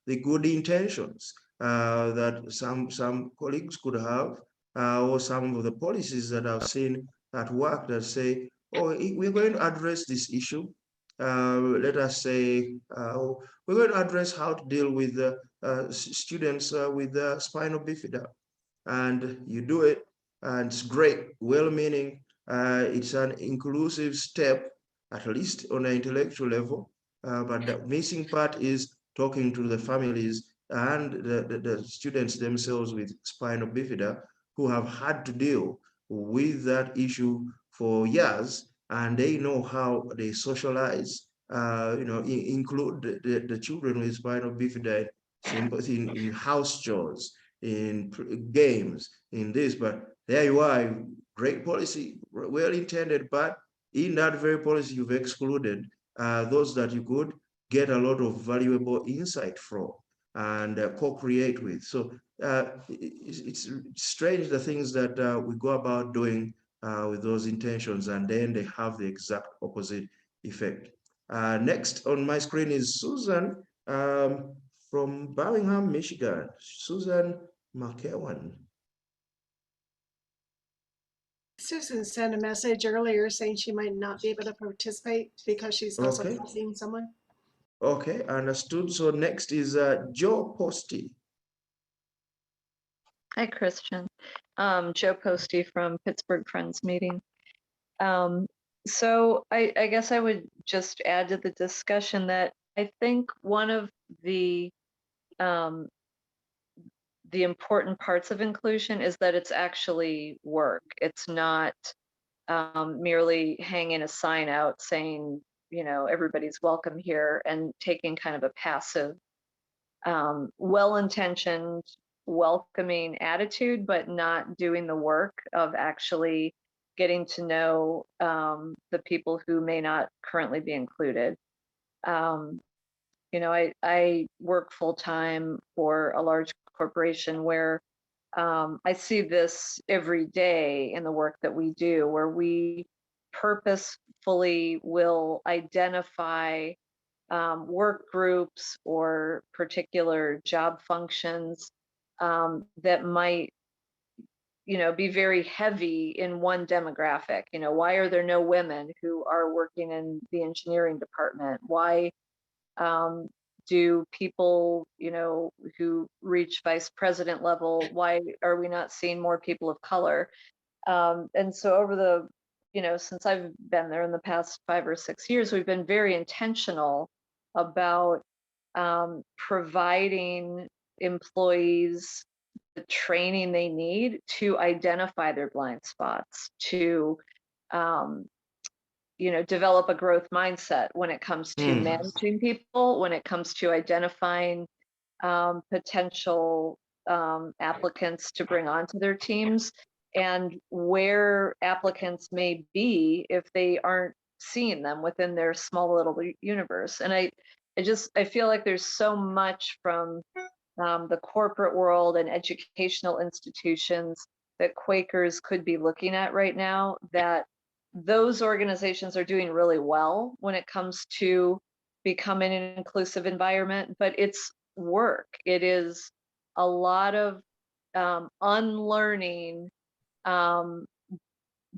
the good intentions that some colleagues could have, or some of the policies that I've seen at work that say, oh, we're going to address this issue, let us say, we're going to address how to deal with students with spinal bifida. And you do it, and it's great, well-meaning. It's an inclusive step, at least on an intellectual level. But the missing part is talking to the families and the students themselves with spinal bifida who have had to deal with that issue for years, and they know how they socialize, include the children with spinal bifida in house chores, in games, in this. But there you are, great policy, well intended, but in that very policy you've excluded those that you could get a lot of valuable insight from and co-create with. So it's strange the things that we go about doing with those intentions, and then they have the exact opposite effect. Next on my screen is Susan from Birmingham, Michigan. Susan McEwan. Susan sent a message earlier saying she might not be able to participate because she's also seeing someone. Okay, understood. So next is Joe Posty. Hi, Christian. Joe Posty from Pittsburgh Friends Meeting. So I guess I would just add to the discussion that I think one of the important parts of inclusion is that it's actually work. It's not merely hanging a sign out saying, everybody's welcome here, and taking kind of a passive, well-intentioned, welcoming attitude, but not doing the work of actually getting to know the people who may not currently be included. I work full-time for a large corporation where I see this every day in the work that we do, where we purposefully will identify work groups or particular job functions that might, be very heavy in one demographic. Why are there no women who are working in the engineering department? Why do people, who reach vice president level, why are we not seeing more people of color? And so over the, since I've been there in the past 5 or 6 years, we've been very intentional about providing employees the training they need to identify their blind spots, to develop a growth mindset when it comes to managing people, when it comes to identifying potential applicants to bring onto their teams, and where applicants may be if they aren't seeing them within their small little universe. And I feel like there's so much from the corporate world and educational institutions that Quakers could be looking at right now, that those organizations are doing really well when it comes to becoming an inclusive environment, but it's work. It is a lot of unlearning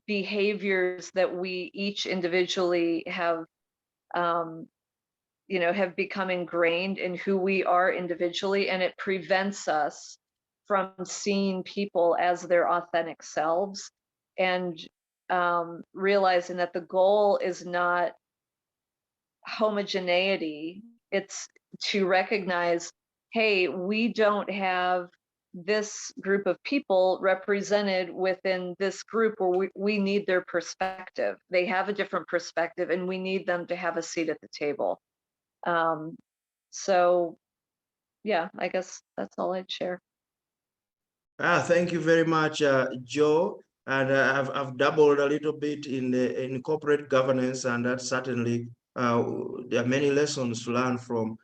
behaviors that we each individually have have become ingrained in who we are individually, and it prevents us from seeing people as their authentic selves, and realizing that the goal is not homogeneity. It's to recognize, hey, we don't have this group of people represented within this group, where we need their perspective. They have a different perspective, and we need them to have a seat at the table. So yeah, I guess that's all I'd share. Thank you very much, Joe. And I've dabbled a little bit in corporate governance, and that certainly there are many lessons to learn from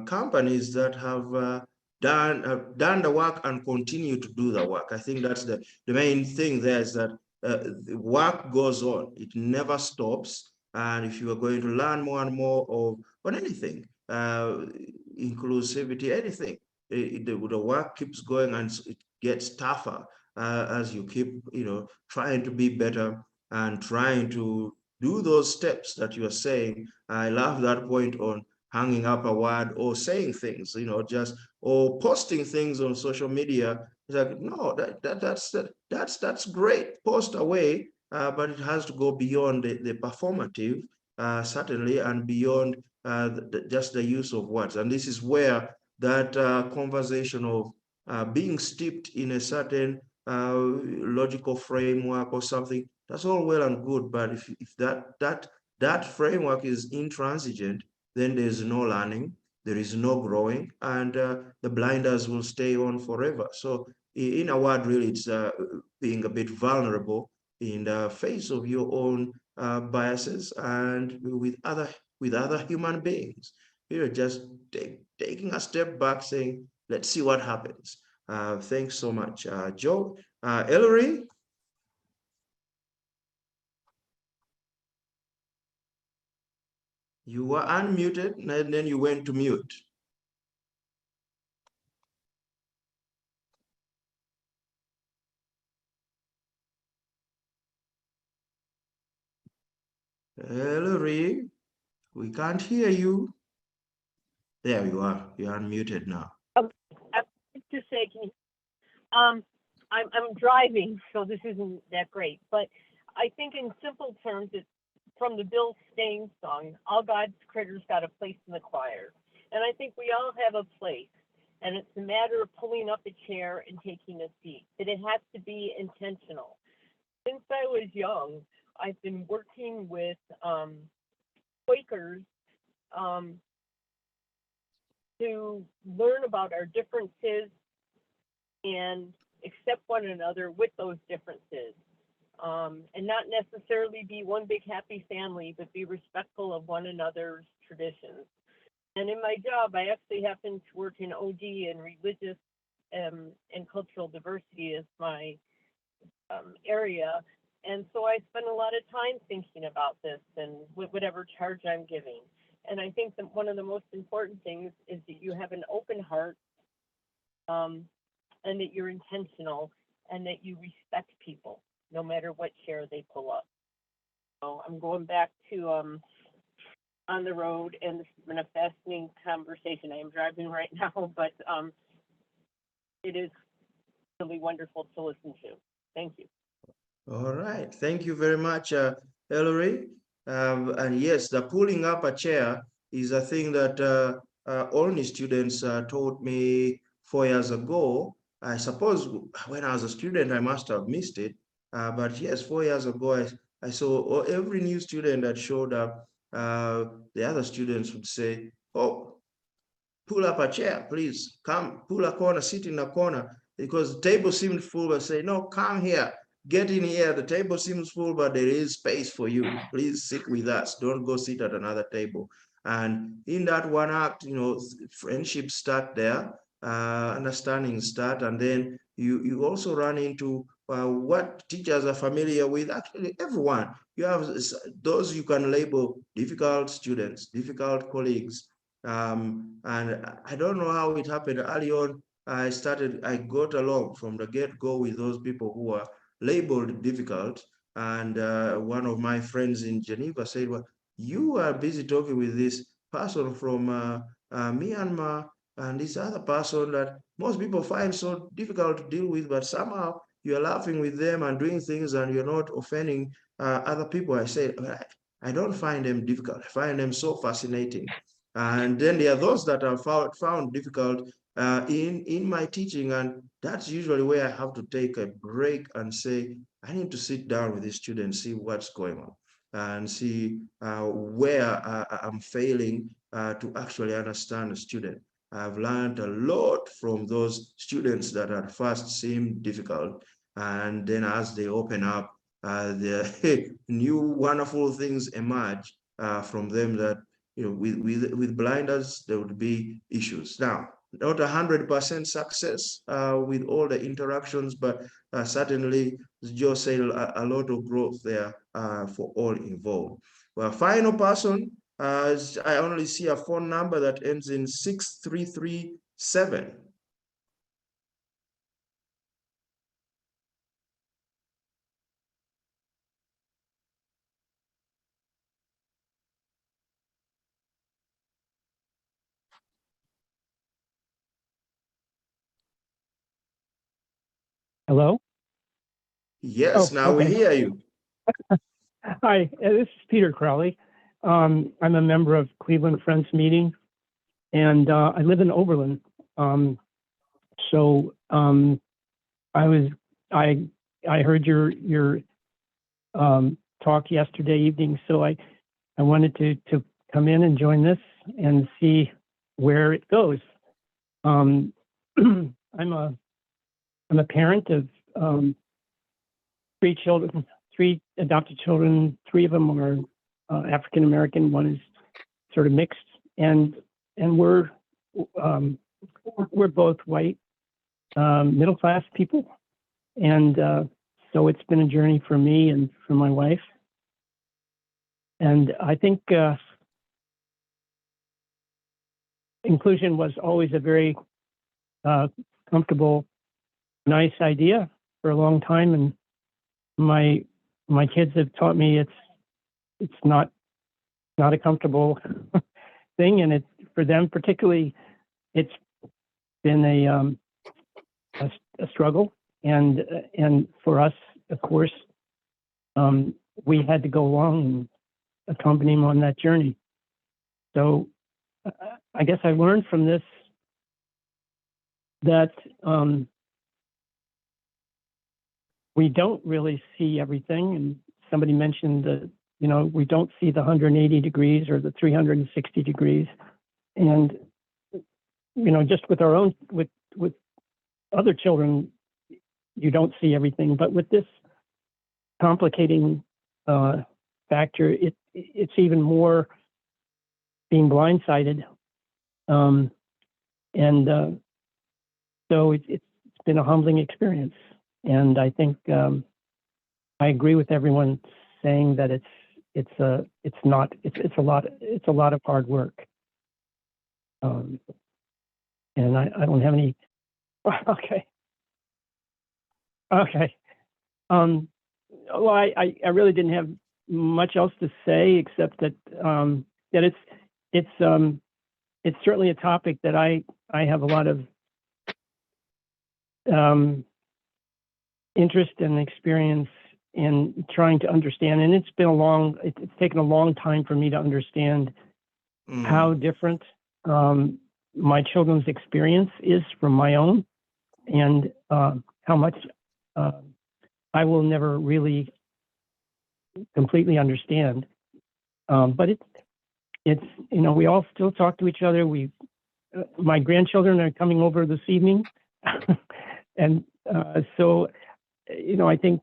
companies that have done the work and continue to do the work. I think that's the main thing there, is that the work goes on. It never stops. And if you are going to learn more and more on anything, inclusivity, anything, the work keeps going, and it gets tougher as you keep, trying to be better and trying to do those steps that you are saying. I love that point on hanging up a word or saying things, just or posting things on social media. It's like, no, that's great. Post away, but it has to go beyond the performative, certainly, and beyond just the use of words. And this is where that conversation of being steeped in a certain logical framework or something, that's all well and good. But if that framework is intransigent, then there's no learning, there is no growing, and the blinders will stay on forever. So in a word, really, it's being a bit vulnerable in the face of your own biases and with other human beings. You're just taking a step back, saying, let's see what happens. Thanks so much, Joe. Ellery? You were unmuted and then you went to mute. Ellery, we can't hear you. There you are. You're unmuted now. Okay. I have to say, I'm driving, so this isn't that great, but I think in simple terms, it's from the Bill Staines song, all God's critters got a place in the choir. And I think we all have a place, and it's a matter of pulling up a chair and taking a seat, but it has to be intentional. Since I was young, I've been working with Quakers to learn about our differences and accept one another with those differences, and not necessarily be one big happy family, but be respectful of one another's traditions. And in my job, I actually happen to work in OD and religious and cultural diversity as my area. And so I spend a lot of time thinking about this and whatever charge I'm giving. And I think that one of the most important things is that you have an open heart, and that you're intentional, and that you respect people, no matter what chair they pull up. So I'm going back to on the road, and this has been a fascinating conversation. I am driving right now, but it is really wonderful to listen to. Thank you. All right. Thank you very much, Ellery. And yes, the pulling up a chair is a thing that only students taught me 4 years ago. I suppose when I was a student, I must have missed it. But yes, 4 years ago, I saw every new student that showed up, the other students would say, oh, pull up a chair, please. Come, pull a corner, sit in a corner. Because the table seemed full, but say, no, come here. Get in here. The table seems full, but there is space for you. Please sit with us. Don't go sit at another table. And in that one act, friendships start there, understanding start, and then you also run into what teachers are familiar with. Actually, everyone. You have those you can label difficult students, difficult colleagues. And I don't know how it happened. Early on, I got along from the get-go with those people who were labeled difficult. And one of my friends in Geneva said, well, you are busy talking with this person from Myanmar and this other person that most people find so difficult to deal with, but somehow you're laughing with them and doing things and you're not offending other people. I said, well, I don't find them difficult. I find them so fascinating. And then there are those that are found difficult in my teaching, and that's usually where I have to take a break and say, I need to sit down with the students, see what's going on, and see where I'm failing to actually understand the student. I've learned a lot from those students that at first seemed difficult, and then as they open up, the new wonderful things emerge from them that, with blinders, there would be issues. Now, not 100% success with all the interactions, but certainly, as Joe said, a lot of growth there for all involved. Well, final person, I only see a phone number that ends in 6337. Hello? Yes, Oh, now we okay. hear you. Hi, this is Peter Crowley. I'm a member of Cleveland Friends Meeting, and I live in Oberlin. I heard your talk yesterday evening, so I wanted to come in and join this and see where it goes. I'm a parent of 3 children, 3 adopted children. 3 of them are African American. 1 is sort of mixed, and we're both white, middle class people, and so it's been a journey for me and for my wife. And I think inclusion was always a very comfortable, nice idea for a long time, and my kids have taught me it's not a comfortable thing, and it's for them particularly. It's been a struggle, and for us, of course, we had to go along and accompany them on that journey. So I guess I learned from this that we don't really see everything, and somebody mentioned that we don't see the 180 degrees or the 360 degrees, and just with our own with other children, you don't see everything, but with this complicating factor, it's even more being blindsided, and so it's been a humbling experience. And I think I agree with everyone saying that it's a lot of hard work, and I don't have any. Okay. Well, I really didn't have much else to say except that that it's certainly a topic that I have a lot of interest and experience in trying to understand, and it's taken a long time for me to understand how different my children's experience is from my own, and how much I will never really completely understand. But it's we all still talk to each other. My grandchildren are coming over this evening, and so I think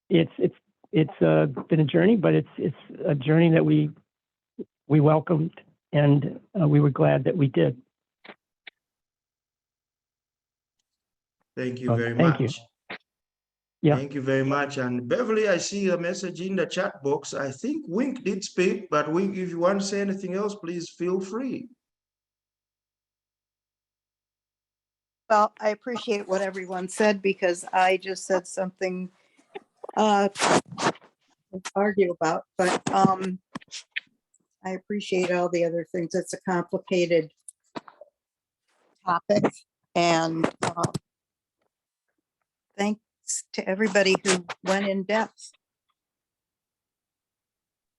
it's been a journey, but it's a journey that we welcomed, and we were glad that we did. Thank you very Thank much. you. Yeah. Thank you very much. And Beverly, I see a message in the chat box. I think Wink did speak, but Wink, if you want to say anything else, please feel free. Well, I appreciate what everyone said, because I just said something to argue about, but I appreciate all the other things. It's a complicated topic, and thanks to everybody who went in depth.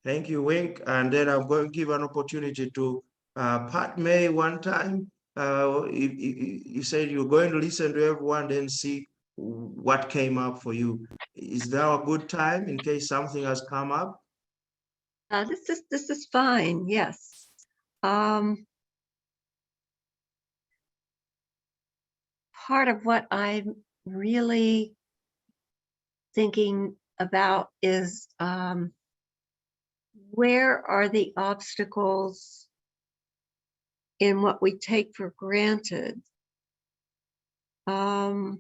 Thank you, Wink. And then I'm going to give an opportunity to Pat May one time. You said you're going to listen to everyone, then see what came up for you. Is now a good time in case something has come up? This is fine. Yes. Part of what I'm really thinking about is where are the obstacles in what we take for granted? What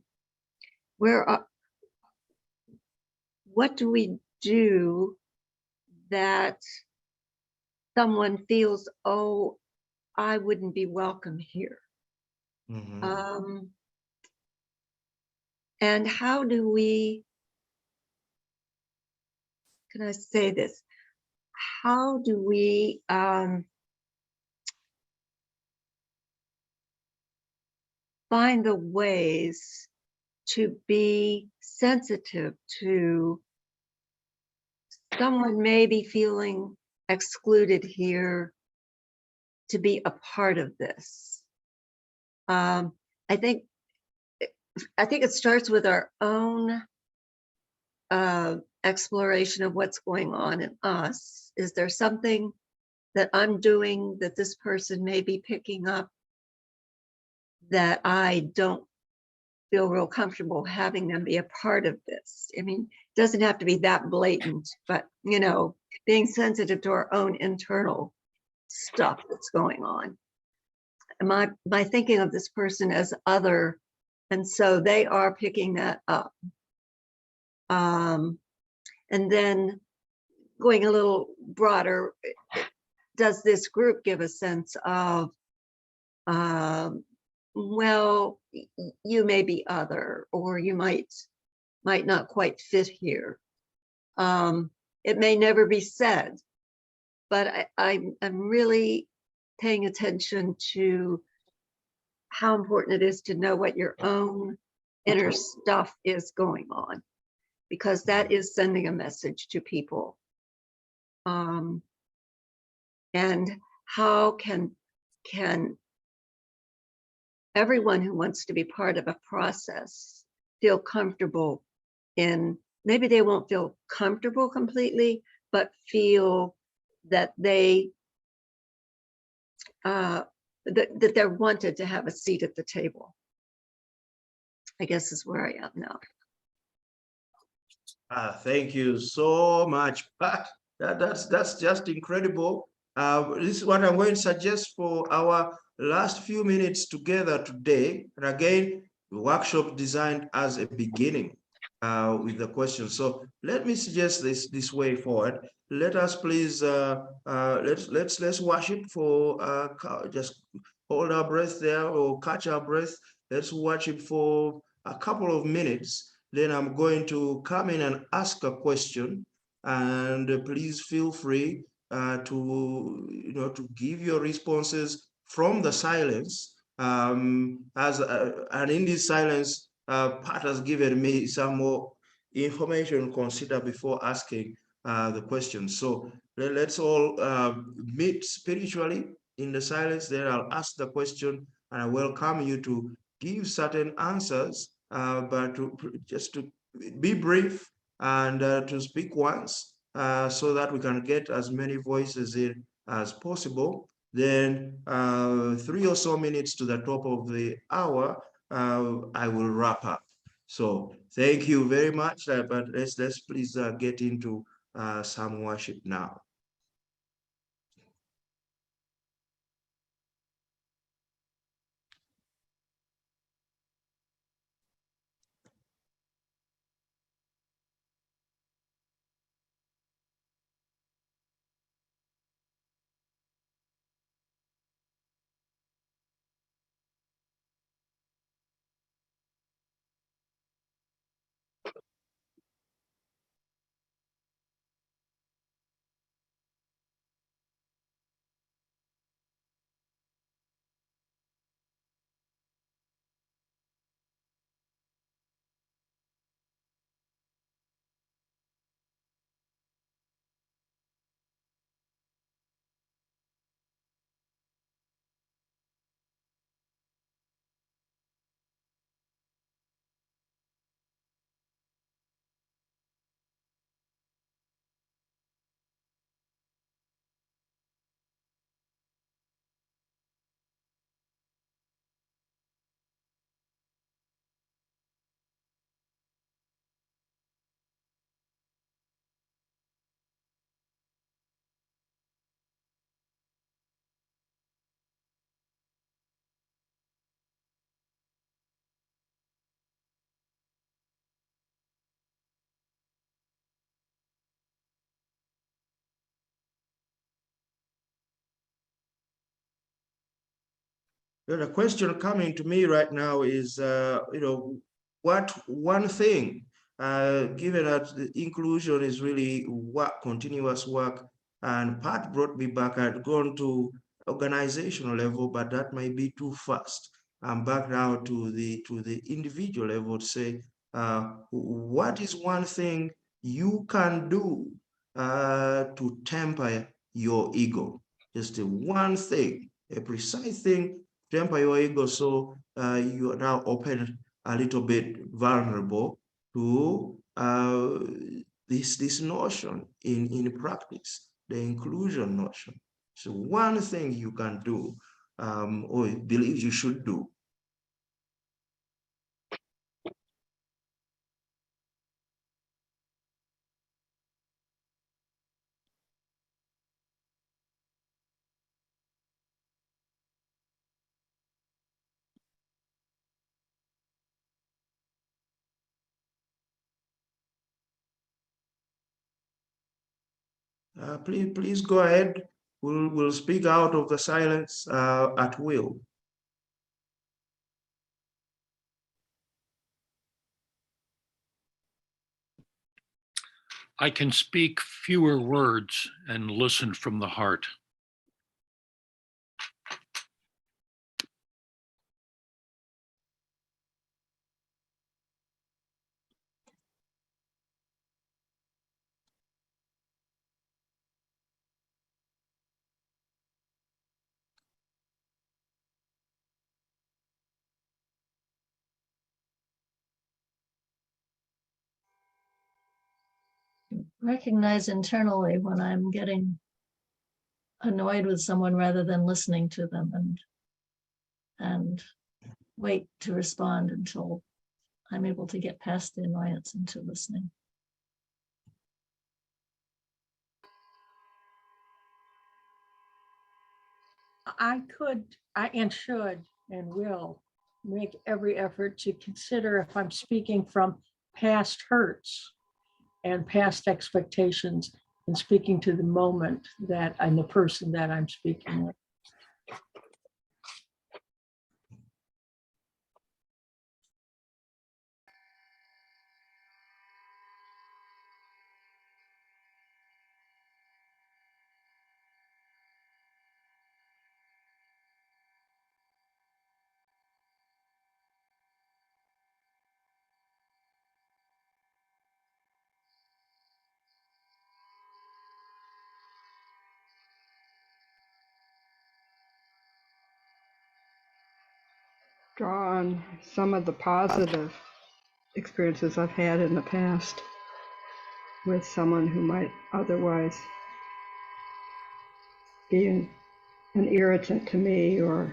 do we do that someone feels, oh, I wouldn't be welcome here? And how do we, can I say this? How do we find the ways to be sensitive to someone maybe feeling excluded here to be a part of this. I think it starts with our own exploration of what's going on in us. Is there something that I'm doing that this person may be picking up that I don't feel real comfortable having them be a part of this? I mean, it doesn't have to be that blatant, but you know, being sensitive to our own internal stuff that's going on. Am I thinking of this person as other, and so they are picking that up. And then going a little broader, does this group give a sense of, well, you may be other, or you might not quite fit here. It may never be said, but I'm really paying attention to how important it is to know what your own inner stuff is going on, because that is sending a message to people. And how can everyone who wants to be part of a process feel comfortable in, maybe they won't feel comfortable completely, but feel that they that they're wanted to have a seat at the table, I guess is where I am now. Thank you so much, Pat. That's just incredible. This is what I'm going to suggest for our last few minutes together today. And again, the workshop designed as a beginning with the question. So let me suggest this way forward. Let us please let's worship for just hold our breath there or catch our breath. Let's worship for a couple of minutes. Then I'm going to come in and ask a question, and please feel free to give your responses from the silence. And in this silence, Pat has given me some more information to consider before asking the question. So let's all meet spiritually in the silence. Then I'll ask the question, and I welcome you to give certain answers, but just to be brief and to speak once, so that we can get as many voices in as possible. Then 3 or so minutes to the top of the hour, I will wrap up. So thank you very much, but let's please get into some worship now. The question coming to me right now is, what one thing, given that the inclusion is really work, continuous work, and Pat brought me back, I'd gone to organizational level, but that might be too fast. I'm back now to the individual level to say, what is one thing you can do to temper your ego? Just one thing, a precise thing, temper your ego, so you are now open a little bit vulnerable to this notion in practice, the inclusion notion. So one thing you can do, or believe you should do. Please go ahead. We'll speak out of the silence at will. I can speak fewer words and listen from the heart. Recognize internally when I'm getting annoyed with someone rather than listening to them, and wait to respond until I'm able to get past the annoyance into listening. I could, and should, and will make every effort to consider if I'm speaking from past hurts and past expectations and speaking to the moment that I'm the person that I'm speaking with. Draw on some of the positive experiences I've had in the past with someone who might otherwise be an irritant to me or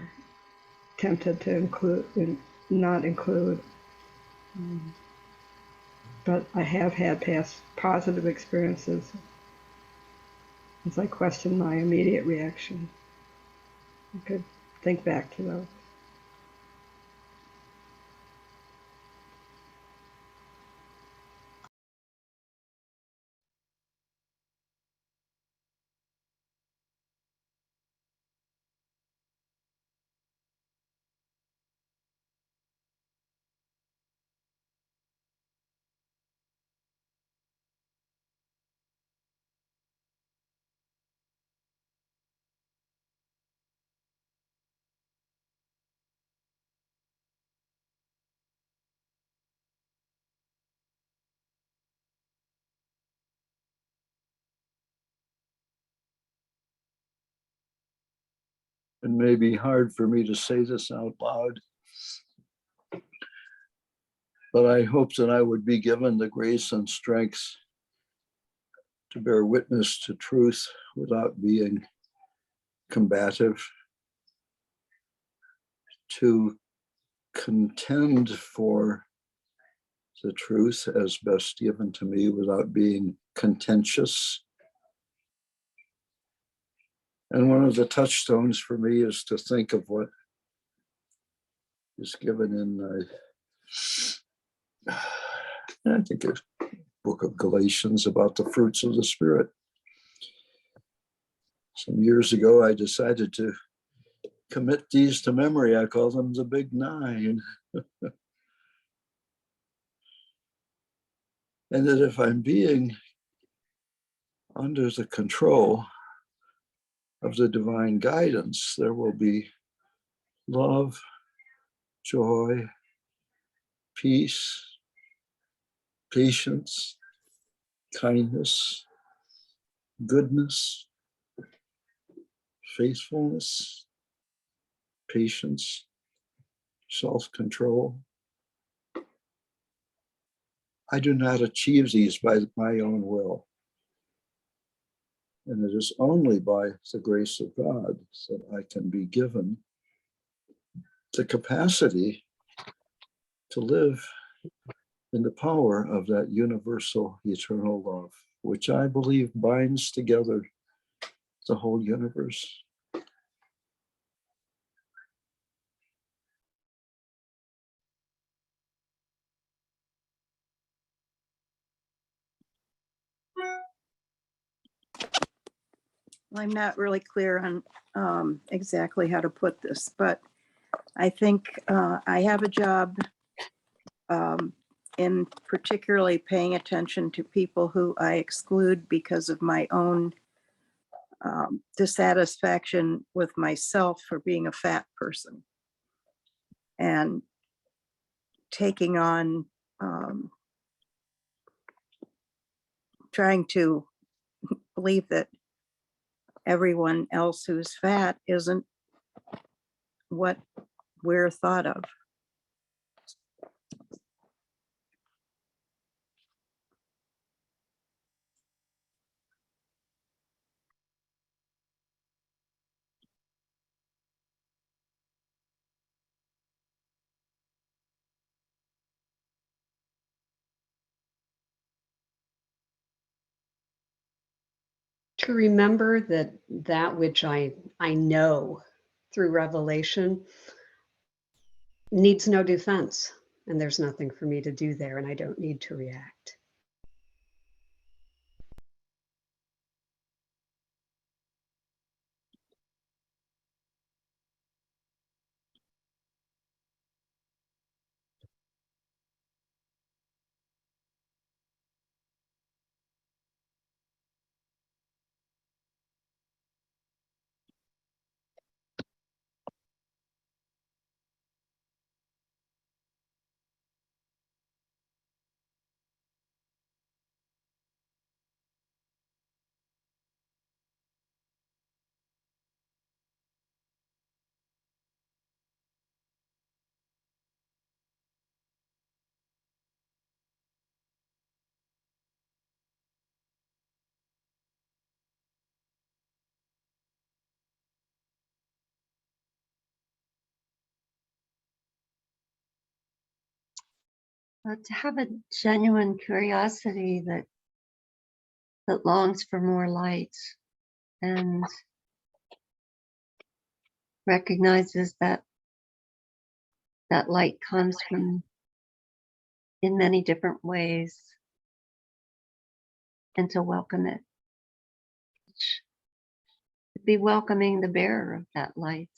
tempted to include and not include. But I have had past positive experiences as I question my immediate reaction. I could think back to those. It may be hard for me to say this out loud, but I hope that I would be given the grace and strength to bear witness to truth without being combative, to contend for the truth as best given to me without being contentious. And one of the touchstones for me is to think of what is given in, I think, the book of Galatians about the fruits of the Spirit. Some years ago, I decided to commit these to memory. I call them the Big Nine. And that if I'm being under the control of the divine guidance, there will be love, joy, peace, patience, kindness, goodness, faithfulness, patience, self-control. I do not achieve these by my own will. And it is only by the grace of God that I can be given the capacity to live in the power of that universal eternal love, which I believe binds together the whole universe. I'm not really clear on exactly how to put this, but I think I have a job in particularly paying attention to people who I exclude because of my own dissatisfaction with myself for being a fat person, and taking on trying to believe that everyone else who's fat isn't what we're thought of. To remember that that which I know through revelation needs no defense, and there's nothing for me to do there, and I don't need to react. To have a genuine curiosity that longs for more light and recognizes that that light comes from in many different ways, and to welcome it. To be welcoming the bearer of that light.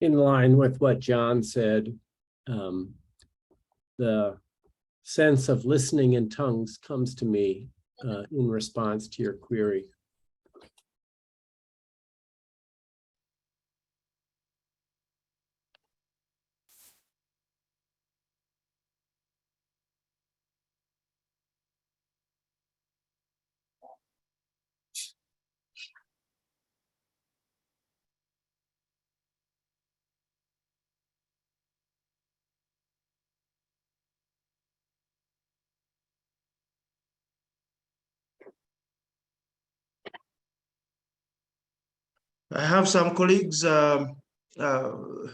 In line with what John said, the sense of listening in tongues comes to me in response to your query. I have some colleagues,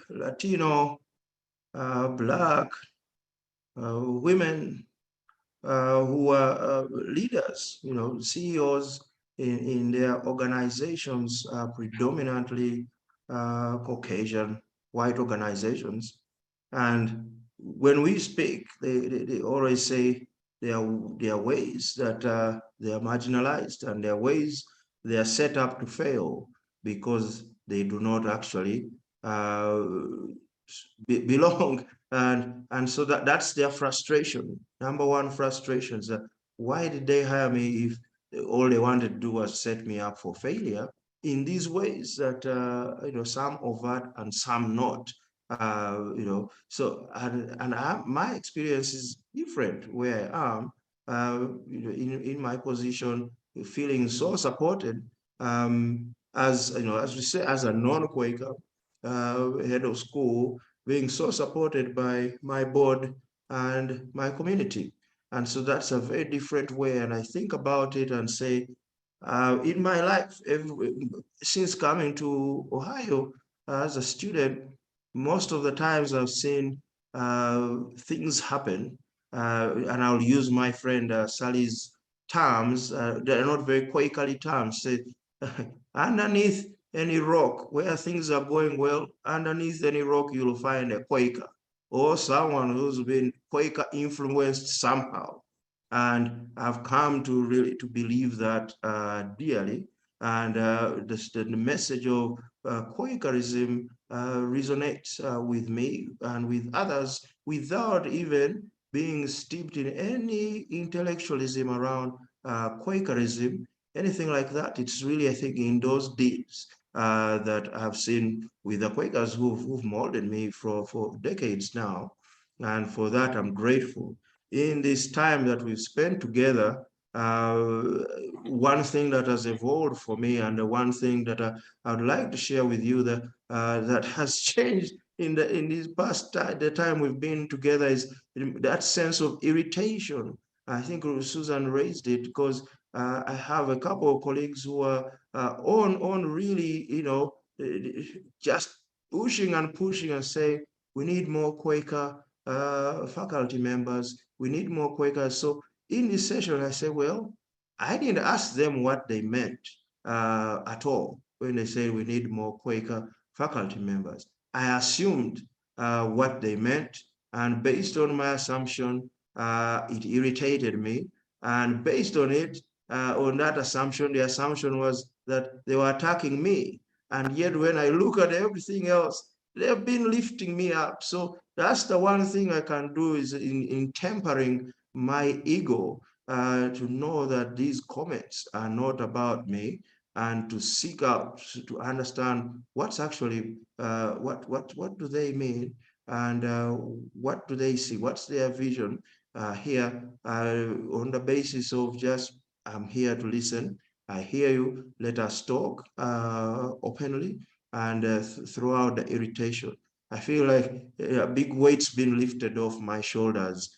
Latino, Black, women, who are leaders, CEOs in their organizations, predominantly Caucasian, white organizations. And when we speak, they always say there are ways that they are marginalized, and there are ways they are set up to fail because they do not actually belong. And so that's their frustration. Number one frustration is that why did they hire me if all they wanted to do was set me up for failure in these ways that some overt and some not. So my experience is different where I am, in my position, feeling so supported, as we say, as a non-Quaker, head of school, being so supported by my board and my community. And so that's a very different way. And I think about it and say, in my life, since coming to Ohio as a student, most of the times I've seen things happen, and I'll use my friend Sally's terms. They're not very Quakerly terms. Say, underneath any rock where things are going well, underneath any rock, you'll find a Quaker or someone who's been Quaker influenced somehow. And I've come to really to believe that dearly. And the message of Quakerism resonates with me and with others without even being steeped in any intellectualism around Quakerism, anything like that. It's really, I think, in those deeds that I've seen with the Quakers who've molded me for decades now. And for that, I'm grateful. In this time that we've spent together, one thing that has evolved for me, and the one thing that I would like to share with you that has changed in this past the time we've been together, is that sense of irritation. I think Susan raised it because I have a couple of colleagues who are on really, just pushing and pushing and say, we need more Quaker faculty members. We need more Quakers. So in this session, I said, well, I didn't ask them what they meant at all when they say we need more Quaker faculty members. I assumed what they meant, and based on my assumption, it irritated me. And based on it, on that assumption, the assumption was that they were attacking me. And yet when I look at everything else, they've been lifting me up. So that's the one thing I can do, is in tempering my ego, to know that these comments are not about me, and to seek out to understand what's actually what do they mean, and what do they see, what's their vision here, on the basis of just, I'm here to listen. I hear you. Let us talk openly, and throw out the irritation. I feel like a big weight's been lifted off my shoulders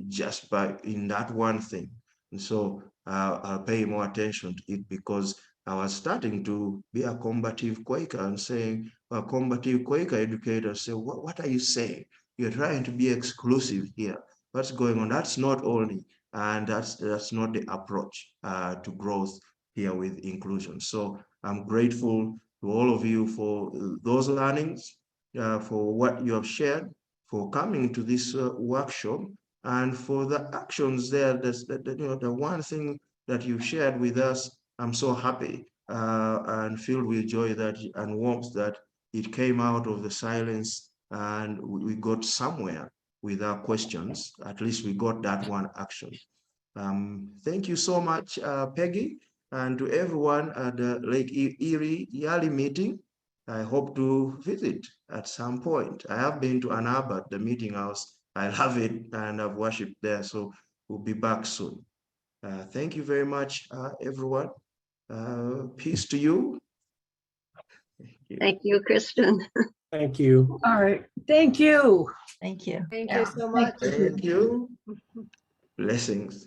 just by in that one thing. And so I'll pay more attention to it, because I was starting to be a combative Quaker and saying, combative Quaker educators say, what are you saying? You're trying to be exclusive here. What's going on? That's not only, and that's not the approach to growth here with inclusion. So I'm grateful to all of you for those learnings, for what you have shared, for coming to this workshop, and for the actions there. The one thing that you shared with us, I'm so happy and filled with joy and warmth that it came out of the silence, and we got somewhere with our questions. At least we got that one action. Thank you so much, Peggy, and to everyone at the Lake Erie yearly meeting. I hope to visit at some point. I have been to Ann Arbor, the meeting house. I love it, and I've worshipped there, so we'll be back soon. Thank you very much, everyone. Peace to you. Thank you, Christian. Thank you. All right, thank you. Thank you. Thank Yeah. you so much. Thank you. Blessings.